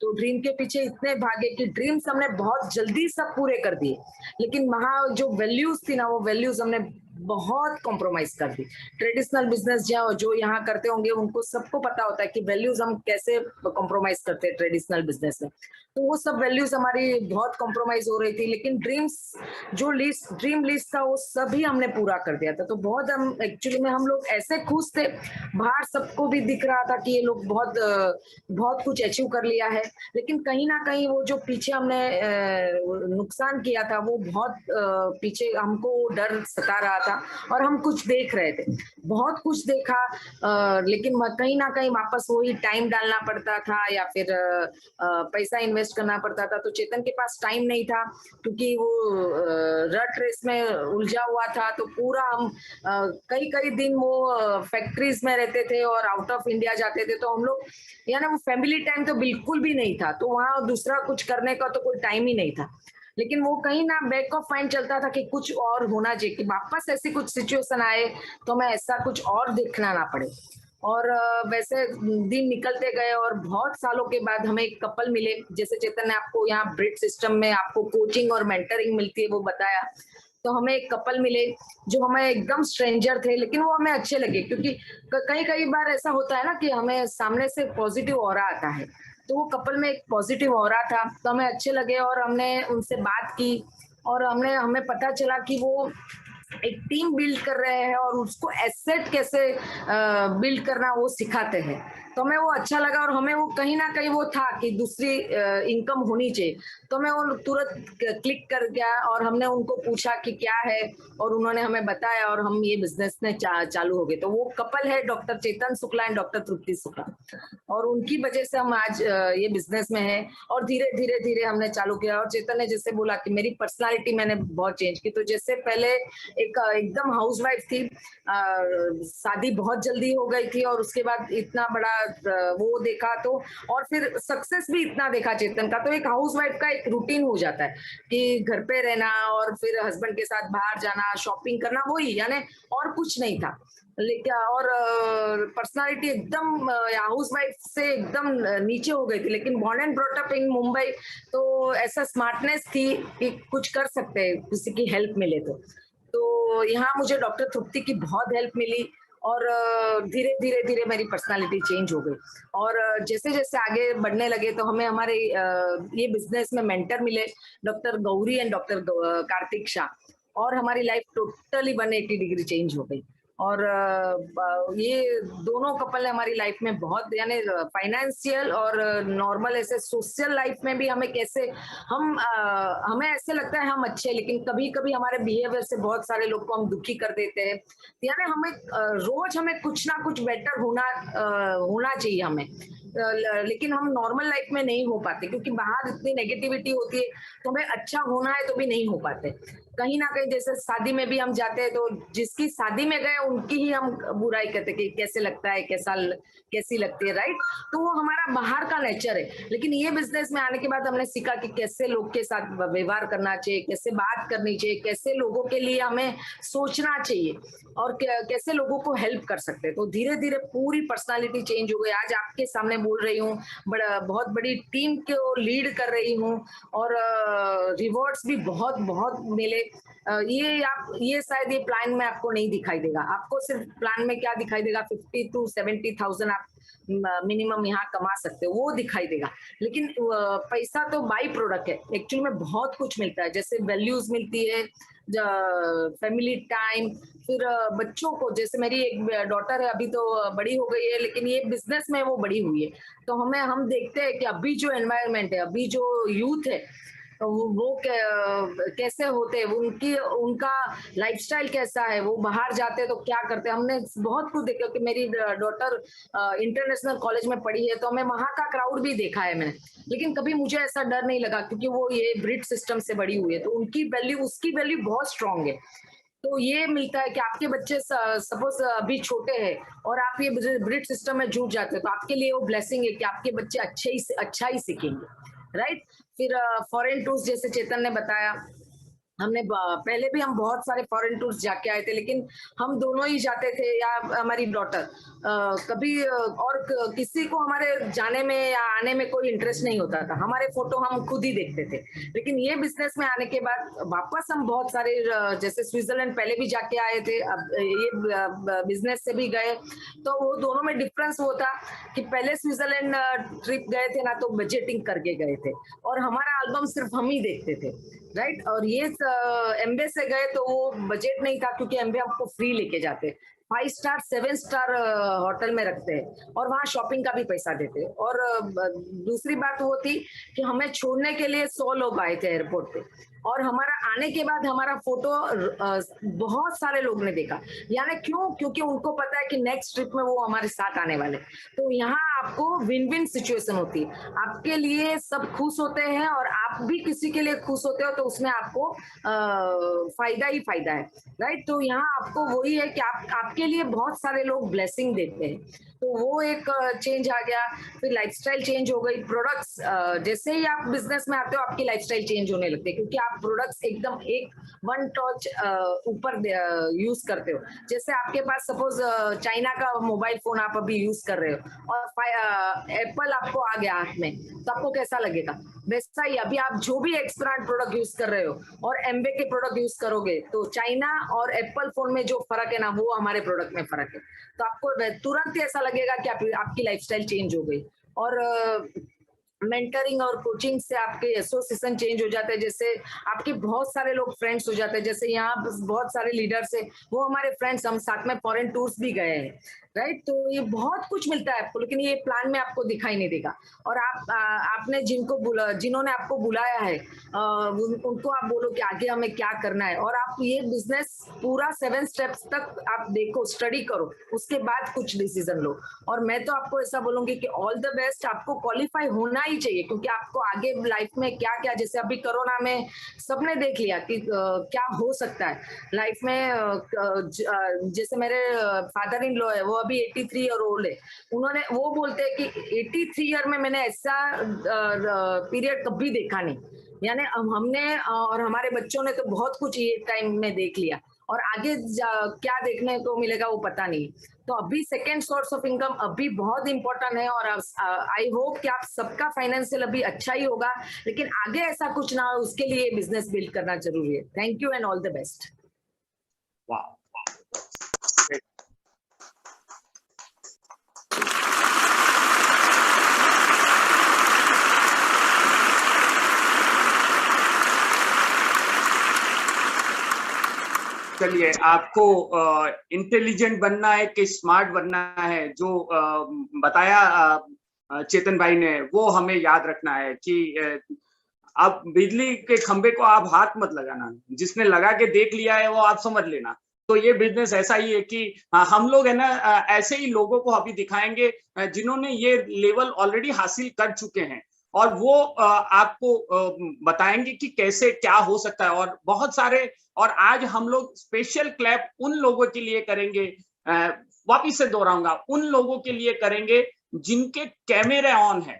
तो ड्रीम के पीछे इतने भागे कि ड्रीम्स हमने बहुत जल्दी सब पूरे कर दिए, लेकिन वहां जो वैल्यूज थी ना वो वैल्यूज हमने बहुत कॉम्प्रोमाइज कर दी। ट्रेडिशनल बिजनेस जो यहाँ करते होंगे उनको सबको पता होता है कि वैल्यूज हम कैसे कॉम्प्रोमाइज करते हैं ट्रेडिशनल बिजनेस में। तो वो सब वैल्यूज हमारी बहुत कॉम्प्रोमाइज हो रही थी, लेकिन ड्रीम्स जो लिस्ट ड्रीम लिस्ट था वो सभी हमने पूरा कर दिया था। तो बहुत हम एक्चुअली में हम लोग ऐसे खुश थे, बाहर सबको भी दिख रहा था कि ये लोग बहुत कुछ अचीव कर लिया है, लेकिन कहीं ना कहीं वो जो पीछे हमने नुकसान किया था वो बहुत पीछे हमको डर सता रहा था और हम कुछ देख रहे थे, बहुत कुछ देखा, लेकिन कहीं ना कहीं वापस वही टाइम डालना पड़ता था या फिर पैसा इन्वेस्ट करना पड़ता था। तो चेतन के पास टाइम नहीं था क्योंकि वो रट रेस में उलझा हुआ था। तो पूरा हम कई कई दिन वो फैक्ट्रीज में रहते थे और आउट ऑफ इंडिया जाते थे, तो हम लोग यानी वो फैमिली टाइम तो बिल्कुल भी नहीं था, तो वहां दूसरा कुछ करने का तो कोई टाइम ही नहीं था। लेकिन वो कहीं ना बैक ऑफ माइंड चलता था कि कुछ और होना चाहिए, कि वापस ऐसी कुछ सिचुएशन आए तो मैं ऐसा कुछ और देखना ना पड़े। और वैसे दिन निकलते गए और बहुत सालों के बाद हमें एक कपल मिले, जैसे चेतन ने आपको यहाँ ब्रिट सिस्टम में आपको कोचिंग और मेंटरिंग मिलती है वो बताया। तो हमें एक कपल मिले जो हमें एकदम स्ट्रेंजर थे, लेकिन वो हमें अच्छे लगे क्योंकि कई कई बार ऐसा होता है ना कि हमें सामने से पॉजिटिव ऑरा आता है, तो वो कपल में एक पॉजिटिव ऑरा था, तो हमें अच्छे लगे और हमने उनसे बात की और हमें पता चला कि वो एक टीम बिल्ड कर रहे हैं और उसको एसेट कैसे बिल्ड करना वो सिखाते हैं। तो हमें वो अच्छा लगा और हमें वो कहीं ना कहीं वो था कि दूसरी इनकम होनी चाहिए। तो मैं वो तुरंत क्लिक कर गया और हमने उनको पूछा कि क्या है और उन्होंने हमें बताया और हम ये बिजनेस में चालू हो गए। तो वो कपल है doctor Chetan Shukla and doctor Tripti Shukla, और उनकी वजह से हम आज ये बिजनेस में है और धीरे धीरे धीरे हमने चालू किया। और चेतन ने जैसे बोला कि मेरी पर्सनालिटी मैंने बहुत चेंज की, तो जैसे पहले एकदम हाउसवाइफ थी, शादी बहुत जल्दी हो गई थी और उसके बाद इतना बड़ा वो देखा, तो और फिर सक्सेस भी इतना देखा चेतन का, तो एक हाउसवाइफ का एक रूटीन हो जाता है कि घर पे रहना और फिर हस्बैंड के साथ बाहर जाना, शॉपिंग करना, वही यानी और कुछ नहीं था। लेकिन और पर्सनालिटी एकदम हाउसवाइफ से एकदम नीचे हो गई थी, लेकिन born and brought up in Mumbai, तो ऐसा स्मार्टनेस थी कि कुछ कर सकते हैं किसी की हेल्प मिले तो यहाँ मुझे डॉक्टर तृप्ति की बहुत हेल्प मिली और धीरे धीरे धीरे मेरी पर्सनालिटी चेंज हो गई। और जैसे जैसे आगे बढ़ने लगे तो हमें हमारे ये बिजनेस में मेंटर मिले, doctor Gauri and doctor Kartik Shah, और हमारी लाइफ टोटली 180 डिग्री चेंज हो गई। और ये दोनों कपल ने हमारी लाइफ में बहुत यानी फाइनेंशियल और नॉर्मल ऐसे सोशल लाइफ में भी हमें कैसे हमें ऐसे लगता है हम अच्छे, लेकिन कभी कभी हमारे बिहेवियर से बहुत सारे लोग को हम दुखी कर देते हैं। यानी हमें रोज हमें कुछ ना कुछ बेटर होना चाहिए हमें, लेकिन हम नॉर्मल लाइफ में नहीं हो पाते क्योंकि बाहर इतनी नेगेटिविटी होती है, तो हमें अच्छा होना है तो भी नहीं हो पाते। कहीं ना कहीं जैसे शादी में भी हम जाते हैं तो जिसकी शादी में गए उनकी ही हम बुराई करते कि कैसे लगता है, कैसी लगती है, राइट। तो वो हमारा बाहर का नेचर है। लेकिन ये बिजनेस में आने के बाद हमने सीखा कि कैसे लोग के साथ व्यवहार करना चाहिए, कैसे बात करनी चाहिए, कैसे लोगों के लिए हमें सोचना चाहिए और कैसे लोगों को हेल्प कर सकते हैं। तो धीरे धीरे पूरी पर्सनालिटी चेंज हो गई। आज आपके सामने बोल रही हूँ, बहुत बड़ी टीम को लीड कर रही हूँ और रिवॉर्ड्स भी बहुत बहुत मिले। ये शायद ये प्लान में आपको नहीं दिखाई देगा। आपको सिर्फ प्लान में क्या दिखाई देगा, 50 to 70,000 आप मिनिमम यहाँ कमा सकते हो, वो दिखाई देगा। लेकिन पैसा तो बाई प्रोडक्ट है, एक्चुअली में बहुत कुछ मिलता है, जैसे वैल्यूज मिलती है, फैमिली टाइम, फिर बच्चों को, जैसे मेरी एक डॉटर है अभी तो बड़ी हो गई है, लेकिन ये बिजनेस में वो बड़ी हुई है। तो हम देखते हैं कि अभी जो एनवायरनमेंट है, अभी जो यूथ है वो कैसे होते हैं, उनका लाइफस्टाइल कैसा है, वो बाहर जाते हैं तो क्या करते हैं। हमने बहुत कुछ देखा कि मेरी डॉटर इंटरनेशनल कॉलेज में पढ़ी है, तो हमें वहां का क्राउड भी देखा है मैंने, लेकिन कभी मुझे ऐसा डर नहीं लगा क्योंकि वो ये ब्रिट सिस्टम से बड़ी हुई है, तो उसकी वैल्यू बहुत स्ट्रांग है। तो ये मिलता है कि आपके बच्चे सपोज अभी छोटे हैं और आप ये ब्रिज सिस्टम में जुट जाते हो तो आपके लिए वो ब्लेसिंग है कि आपके बच्चे अच्छा ही सीखेंगे, राइट। फिर फॉरेन टूर्स जैसे चेतन ने बताया, हमने पहले भी हम बहुत सारे फॉरेन टूर्स जाके आए थे, लेकिन हम दोनों ही जाते थे या हमारी डॉटर, कभी और किसी को हमारे जाने में या आने में कोई इंटरेस्ट नहीं होता था, हमारे फोटो हम खुद ही देखते थे। लेकिन ये बिजनेस में आने के बाद वापस हम बहुत सारे जैसे स्विट्जरलैंड पहले भी जाके आए थे, अब ये बिजनेस से भी गए, तो वो दोनों में डिफरेंस वो था कि पहले स्विट्जरलैंड ट्रिप गए थे ना तो बजटिंग करके गए थे और हमारा एल्बम सिर्फ हम ही देखते थे, राइट। और ये एम्बे से गए तो वो बजट नहीं था क्योंकि एम्बे आपको फ्री लेके जाते, 5 स्टार 7 स्टार होटल में रखते हैं और वहाँ शॉपिंग का भी पैसा देते हैं। और दूसरी बात वो थी कि हमें छोड़ने के लिए 100 लोग आए थे एयरपोर्ट पे और हमारा आने के बाद हमारा फोटो बहुत सारे लोग ने देखा, यानी क्यों, क्योंकि उनको पता है कि नेक्स्ट ट्रिप में वो हमारे साथ आने वाले। तो यहाँ आपको विन विन सिचुएशन होती है, आपके लिए सब खुश होते हैं और आप भी किसी के लिए खुश होते हो, तो उसमें आपको फायदा ही फायदा है, राइट। तो यहाँ आपको वही है कि आपके लिए बहुत सारे लोग ब्लेसिंग देते हैं, तो वो एक चेंज आ गया। फिर लाइफस्टाइल चेंज हो गई, प्रोडक्ट्स जैसे ही आप बिजनेस में आते हो आपकी लाइफस्टाइल चेंज होने लगती है क्योंकि आप प्रोडक्ट्स एकदम एक वन टच ऊपर यूज करते हो। जैसे आपके पास सपोज चाइना का मोबाइल फोन आप अभी यूज कर रहे हो और एप्पल आपको आ गया हाथ में, तो आपको कैसा लगेगा? वैसा ही अभी आप जो भी एक्सपर्ट प्रोडक्ट यूज कर रहे हो और एम्बे के प्रोडक्ट यूज करोगे तो चाइना और एप्पल फोन में जो फर्क है ना वो हमारे प्रोडक्ट में फर्क है, तो आपको तुरंत ही ऐसा लगेगा कि आपकी लाइफस्टाइल चेंज हो गई। और मेंटरिंग और कोचिंग से आपके एसोसिएशन चेंज हो जाते हैं, जैसे आपके बहुत सारे लोग फ्रेंड्स हो जाते हैं, जैसे यहाँ बहुत सारे लीडर्स है वो हमारे फ्रेंड्स, हम साथ में फॉरेन टूर्स भी गए हैं, राइट। तो ये बहुत कुछ मिलता है आपको, लेकिन ये प्लान में आपको दिखाई नहीं देगा। और आपने जिन्होंने आपको बुलाया है उनको आप बोलो कि आगे हमें क्या करना है, और आप ये बिजनेस पूरा 7 स्टेप्स तक आप देखो, स्टडी करो, उसके बाद कुछ डिसीजन लो। और मैं तो आपको ऐसा बोलूंगी कि ऑल द बेस्ट, आपको क्वालिफाई होना ही चाहिए क्योंकि आपको आगे लाइफ में क्या क्या, जैसे अभी कोरोना में सबने देख लिया कि क्या हो सकता है लाइफ में। जैसे मेरे फादर इन लॉ है, वो अभी 83 ईयर ओल्ड है, उन्होंने वो बोलते हैं कि 83 ईयर में मैंने ऐसा पीरियड कभी देखा नहीं, यानी हमने और हमारे बच्चों ने तो बहुत कुछ ये टाइम में देख लिया और आगे क्या देखने को मिलेगा वो पता नहीं। तो अभी सेकेंड सोर्स ऑफ इनकम अभी बहुत इंपॉर्टेंट है और आई होप कि आप सबका फाइनेंशियल अभी अच्छा ही होगा, लेकिन आगे ऐसा कुछ ना हो उसके लिए बिजनेस बिल्ड करना जरूरी है। Thank you and all the best. वाह, चलिए, आपको इंटेलिजेंट बनना है कि स्मार्ट बनना है, जो बताया चेतन भाई ने, वो हमें याद रखना है कि अब बिजली के खंबे को आप हाथ मत लगाना, जिसने लगा के देख लिया है वो आप समझ लेना। तो ये बिजनेस ऐसा ही है कि हम लोग है ना ऐसे ही लोगों को अभी दिखाएंगे जिन्होंने ये लेवल ऑलरेडी हासिल कर चुके हैं, और वो आपको बताएंगे कि कैसे क्या हो सकता है। और बहुत सारे, और आज हम लोग स्पेशल क्लैप उन लोगों के लिए करेंगे, वापिस से दोहराऊंगा, उन लोगों के लिए करेंगे जिनके कैमरे ऑन है,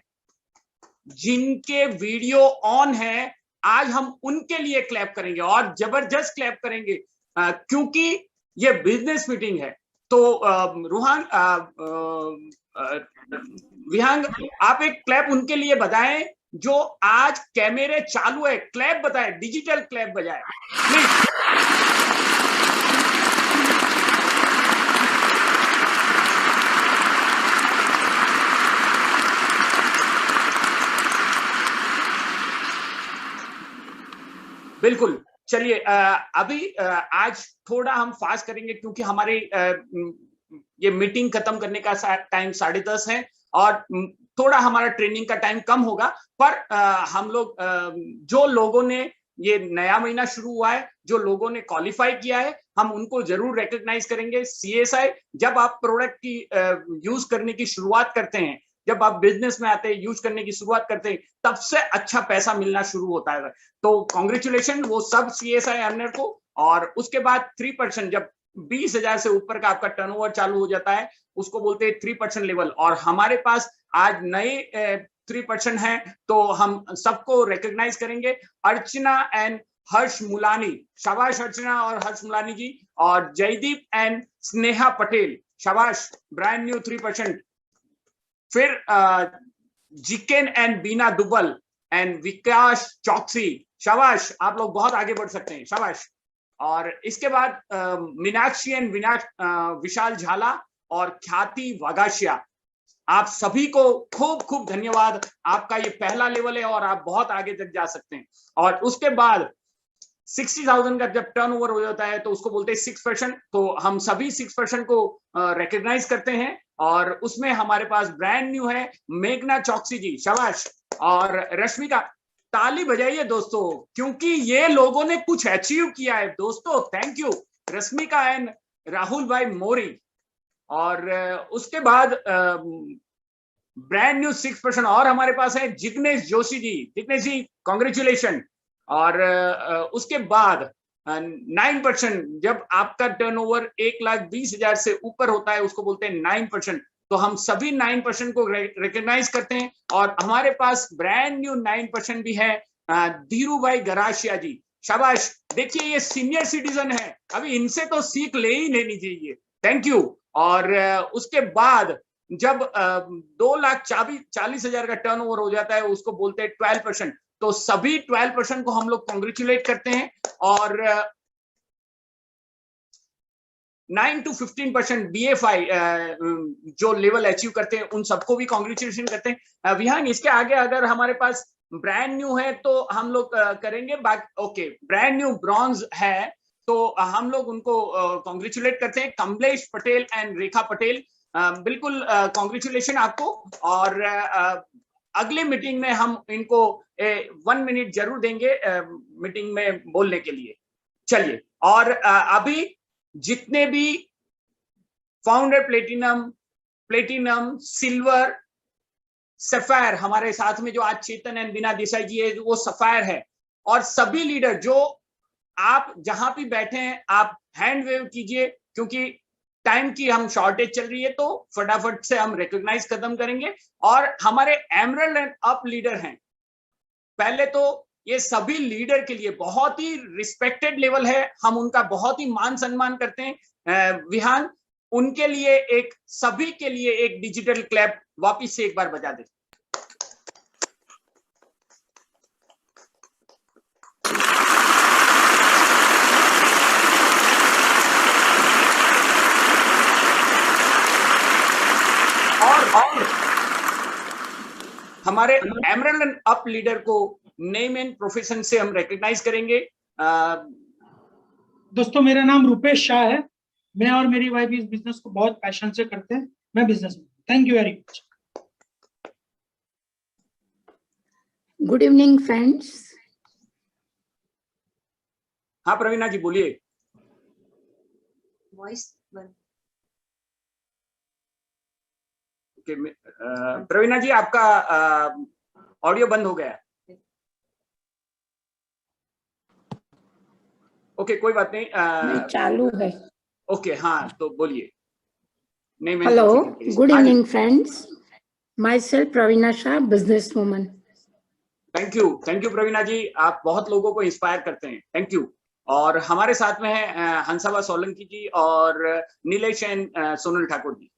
जिनके वीडियो ऑन है, आज हम उनके लिए क्लैप करेंगे और जबरदस्त क्लैप करेंगे क्योंकि ये बिजनेस मीटिंग है। तो विहांग, आप एक क्लैप उनके लिए बताएं जो आज कैमरे चालू है, क्लैप बताएं, डिजिटल क्लैप बजाएं प्लीज। बिल्कुल, चलिए अभी आज थोड़ा हम फास्ट करेंगे क्योंकि हमारी ये मीटिंग खत्म करने का टाइम 10:30 है और थोड़ा हमारा ट्रेनिंग का टाइम कम होगा, पर हम लोग जो लोगों ने ये नया महीना शुरू हुआ है, जो लोगों ने क्वालिफाई किया है, हम उनको जरूर रिकॉग्नाइज करेंगे। CSI, जब आप प्रोडक्ट की यूज करने की शुरुआत करते हैं, जब आप बिजनेस में आते हैं, यूज करने की शुरुआत करते हैं, तब से अच्छा पैसा मिलना शुरू होता है। तो कॉन्ग्रेचुलेशन वो सब CSI अर्नर को और उसके बाद 3% जब 20,000 से ऊपर का आपका टर्नओवर चालू हो जाता है उसको बोलते हैं 3% लेवल। और हमारे पास आज नए 3% है, तो हम सबको रिकॉग्नाइज करेंगे। अर्चना एंड हर्ष मुलानी, शाबाश अर्चना और हर्ष मुलानी जी। और जयदीप एंड स्नेहा पटेल, शाबाश, ब्रांड न्यू 3%। फिर जिकेन एंड बीना दुबल एंड विकास चौकसी, शाबाश, आप लोग बहुत आगे बढ़ सकते हैं, शाबाश। और इसके बाद मीनाक्षी एंड विशाल झाला और ख्याति वागाशिया, आप सभी को खूब खूब धन्यवाद। आपका ये पहला लेवल है और आप बहुत आगे तक जा सकते हैं। और उसके बाद 60,000 का जब टर्नओवर हो जाता है तो उसको बोलते हैं 6%। तो हम सभी 6% को रिकॉग्नाइज करते हैं और उसमें हमारे पास ब्रांड न्यू है मेघना चौकसी जी, शाबाश। और रश्मिका, ताली बजाइए दोस्तों, क्योंकि ये लोगों ने कुछ अचीव किया है दोस्तों। Thank you Rashmika and Rahul भाई मोरी। और उसके बाद ब्रांड न्यू 6% और हमारे पास है जिग्नेश जोशी जी। जिग्नेश जी कॉन्ग्रेचुलेशन। और उसके बाद 9%, जब आपका टर्नओवर 1,20,000 से ऊपर होता है उसको बोलते हैं 9%। तो हम सभी 9% को रिकॉग्नाइज करते हैं। और हमारे पास ब्रांड न्यू 9% भी है धीरू भाई गराशिया जी, शाबाश। देखिए ये सीनियर सिटीजन है, अभी इनसे तो सीख ले ही लेनी चाहिए। Thank you. और उसके बाद जब 2,40,000 का टर्नओवर हो जाता है उसको बोलते हैं 12%। तो सभी 12% को हम लोग कॉन्ग्रेचुलेट करते हैं। और 9 to 15% BFI जो लेवल अचीव करते हैं उन सबको भी कॉन्ग्रेचुलेशन करते हैं। विहान, इसके आगे अगर हमारे पास ब्रांड न्यू है तो हम लोग करेंगे। ओके, ब्रांड न्यू ब्रॉन्ज है तो हम लोग उनको कॉन्ग्रेचुलेट करते हैं, कमलेश पटेल एंड रेखा पटेल। बिल्कुल कॉन्ग्रेचुलेशन आपको। और अगले मीटिंग में हम इनको 1 मिनट जरूर देंगे मीटिंग में बोलने के लिए। चलिए, और अभी जितने भी फाउंडर प्लेटिनम सिल्वर सफायर हमारे साथ में जो आज चेतन एंड बीना देसाई जी है, वो सफायर है। और सभी लीडर जो आप जहां भी बैठे हैं आप हैंड वेव कीजिए, क्योंकि टाइम की हम शॉर्टेज चल रही है तो फटाफट से हम रिकॉग्नाइज खत्म करेंगे। और हमारे एमरल्ड एंड अप लीडर हैं, पहले तो ये सभी लीडर के लिए बहुत ही रिस्पेक्टेड लेवल है, हम उनका बहुत ही मान सम्मान करते हैं। विहान, उनके लिए सभी के लिए एक डिजिटल क्लैप वापिस से एक बार बजा दे। और हमारे एमरल्ड एंड अप लीडर को नेम एंड प्रोफेशन से हम रिकॉग्नाइज करेंगे। दोस्तों, मेरा नाम रुपेश शाह है। मैं और मेरी वाइफ इस बिजनेस को बहुत पैशन से करते हैं। मैं business, thank you very much. Good evening friends. हाँ प्रवीणा जी बोलिए। वॉइस बंद। प्रवीणा जी आपका ऑडियो बंद हो गया। ओके, कोई बात नहीं, चालू है। ओके, हाँ तो बोलिए। Hello, good evening friends. Myself Praveena Shah, business woman. Thank you Praveena ji, आप बहुत लोगों को इंस्पायर करते हैं, थैंक यू। और हमारे साथ में है हंसाबा सोलंकी जी और Nilesh and Sonal Thakur ji.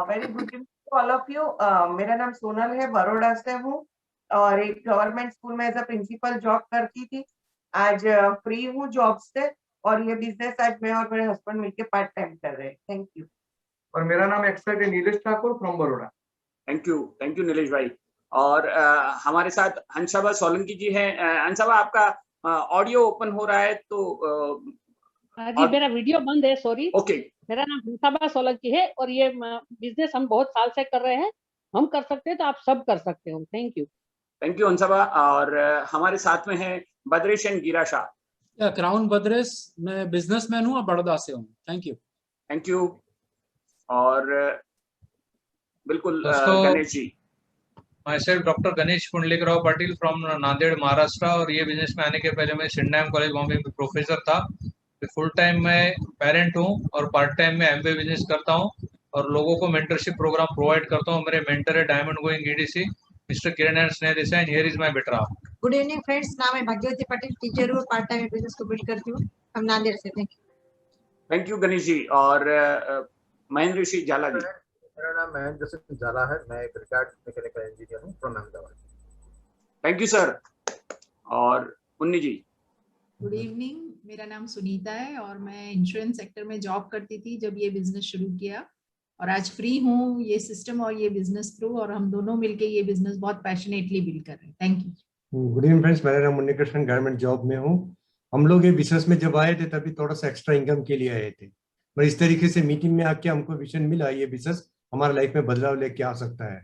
Very good evening to all of you. मेरा नाम सोनल है, बड़ौदा से हूँ और एक गवर्नमेंट स्कूल में एज अ प्रिंसिपल जॉब करती थी। आज फ्री हूँ जॉब से और ये बिजनेस आज मैं और मेरे हस्बैंड मिलके पार्ट टाइम कर रहे हैं। Thank you. और मेरा नाम एक्सपर्ट है Nilesh Thakur from Baroda. Thank you Nilesh भाई। और हमारे साथ हंसाबा सोलंकी जी हैं। हंसाबा, आपका ऑडियो ओपन हो रहा है तो जी मेरा वीडियो बंद है, सॉरी। ओके। मेरा नाम हंसाबा सोलंकी है और ये बिजनेस हम बहुत साल से कर रहे हैं। हम कर सकते हैं तो आप सब कर सकते हो। Thank you Hansaba. और हमारे साथ में है बद्रेश एंड गिरा शाह। क्राउन बद्रेश, मैं बिजनेसमैन हूँ और बड़ौदा से हूँ। Thank you. और बिल्कुल Ganesh ji. myself Dr. Ganesh Pundlikrao Patil from Nanded Maharashtra, और ये बिजनेस में आने के पहले मैं सिंडाम कॉलेज बॉम्बे में प्रोफेसर था। फुल टाइम मैं पेरेंट हूँ और पार्ट टाइम में एमबीए बिजनेस करता हूँ और लोगों को मेंटरशिप प्रोग्राम प्रोवाइड करता हूँ। मेरे मेंटर है diamond going EDC mister Kiran and Sneh Desai, and here is my better half. Good evening friends, नाम है भाग्यवती पटेल, टीचर हूँ, पार्ट टाइम बिजनेस को बिल्ड करती हूँ, हम नांदेड़ से। Thank you Ganesh ji. और महेंद्र सिंह झाला जी। मेरा नाम महेंद्र सिंह झाला है, मैं एक रिटायर्ड मैकेनिकल इंजीनियर हूँ from Ahmedabad. Thank you sir. और उन्नी जी। गुड इवनिंग, मेरा नाम सुनीता है और मैं इंश्योरेंस सेक्टर में जॉब करती थी जब ये बिजनेस शुरू किया, और आज फ्री हूँ ये सिस्टम और ये बिजनेस थ्रू, और हम दोनों मिलके ये बिजनेस बहुत पैशनेटली बिल्ड कर रहे हैं। Thank you. Good evening friends, मेरा नाम मुन्नी कृष्ण, गवर्नमेंट जॉब में हूँ। हम लोग ये बिजनेस में जब आए थे तभी थोड़ा सा एक्स्ट्रा इनकम के लिए आए थे, पर इस तरीके से मीटिंग में आके हमको विजन मिला ये बिजनेस हमारे लाइफ में बदलाव लेके आ सकता है।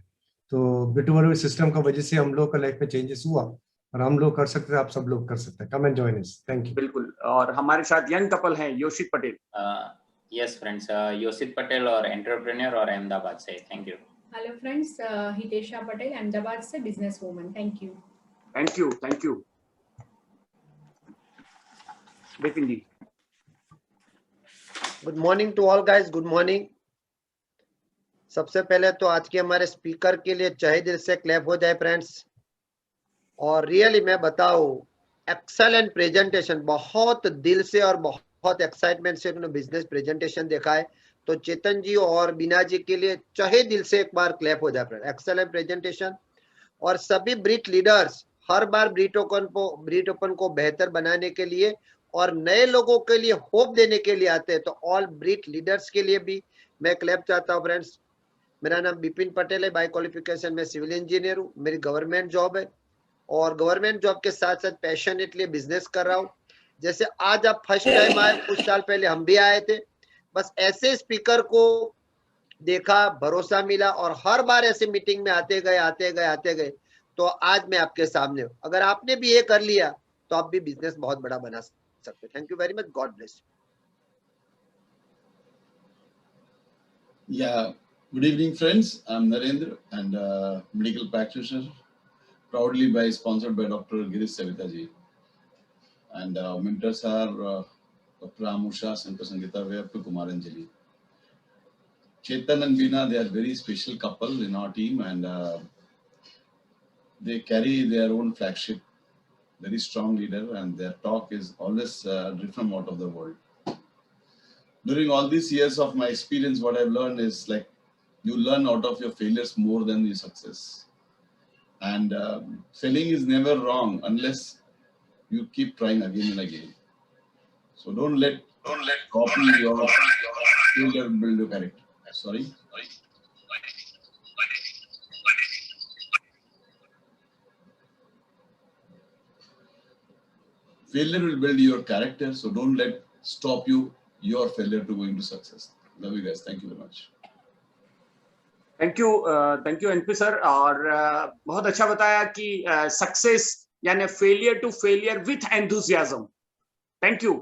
तो बिटूवर सिस्टम का वजह से हम लोग का लाइफ में चेंजेस हुआ और हम लोग कर सकते हैं, आप सब लोग कर सकते हैं। Come and join us. Thank you. बिल्कुल। और हमारे साथ यंग कपल हैं, योशित पटेल। यस फ्रेंड्स, योशित पटेल और एंटरप्रेन्योर और अहमदाबाद से। Thank you. Hello friends, Hitesha Patel Ahmedabad से, business woman. Thank you. Thank you. Thank you. Bipin ji. Good morning to all guys, good morning. सबसे पहले तो आज के हमारे स्पीकर के लिए चाहे दिल से क्लैप हो जाए फ्रेंड्स। और रियली मैं बताऊं, एक्सेलेंट प्रेजेंटेशन, बहुत दिल से और बहुत एक्साइटमेंट से उन्होंने बिजनेस प्रेजेंटेशन देखा है। तो चेतन जी और बीना जी के लिए चाहे दिल से एक बार क्लैप हो जाए फ्रेंड। Excellent presentation. और सभी ब्रीट लीडर्स हर बार ब्रीट ओपन को बेहतर बनाने के लिए और नए लोगों के लिए होप देने के लिए आते हैं, तो ऑल ब्रीट लीडर्स के लिए भी मैं क्लैप चाहता हूँ फ्रेंड्स। मेरा नाम बिपिन पटेल है, बाय क्वालिफिकेशन में सिविल इंजीनियर हूँ, मेरी गवर्नमेंट जॉब है और गवर्नमेंट जॉब के साथ साथ पैशनेटली बिजनेस कर रहा हूँ। जैसे आज आप फर्स्ट टाइम आए, कुछ साल पहले हम भी आए थे, बस ऐसे स्पीकर को देखा, भरोसा मिला और हर बार ऐसे मीटिंग में आते गए। तो आज मैं आपके सामने हूँ। अगर आपने भी ये कर लिया तो आप भी बिजनेस बहुत बड़ा बना सकते। Thank you very much, God bless you. Yeah, good evening friends, I'm Narendra and medical practitioner, proudly sponsored by Dr. Girish Savita ji, and mentors are Dr. Amusha, Shankar Sangeeta, Way up to Kumar Anjali. Chetan and Veena, they are very special couple in our team, and they carry their own flagship, very strong leader, and their talk is always different out of the world. During all these years of my experience, what I've learned is like you learn out of your failures more than your success. And failing is never wrong unless you keep trying again and again. So don't let copy your failure build your character. Sorry. Failure will build your character, so don't let stop your failure to going to success. Love you guys. Thank you very much. Thank you NP sir. और बहुत अच्छा बताया कि सक्सेस यानी failure to failure with enthusiasm. Thank you.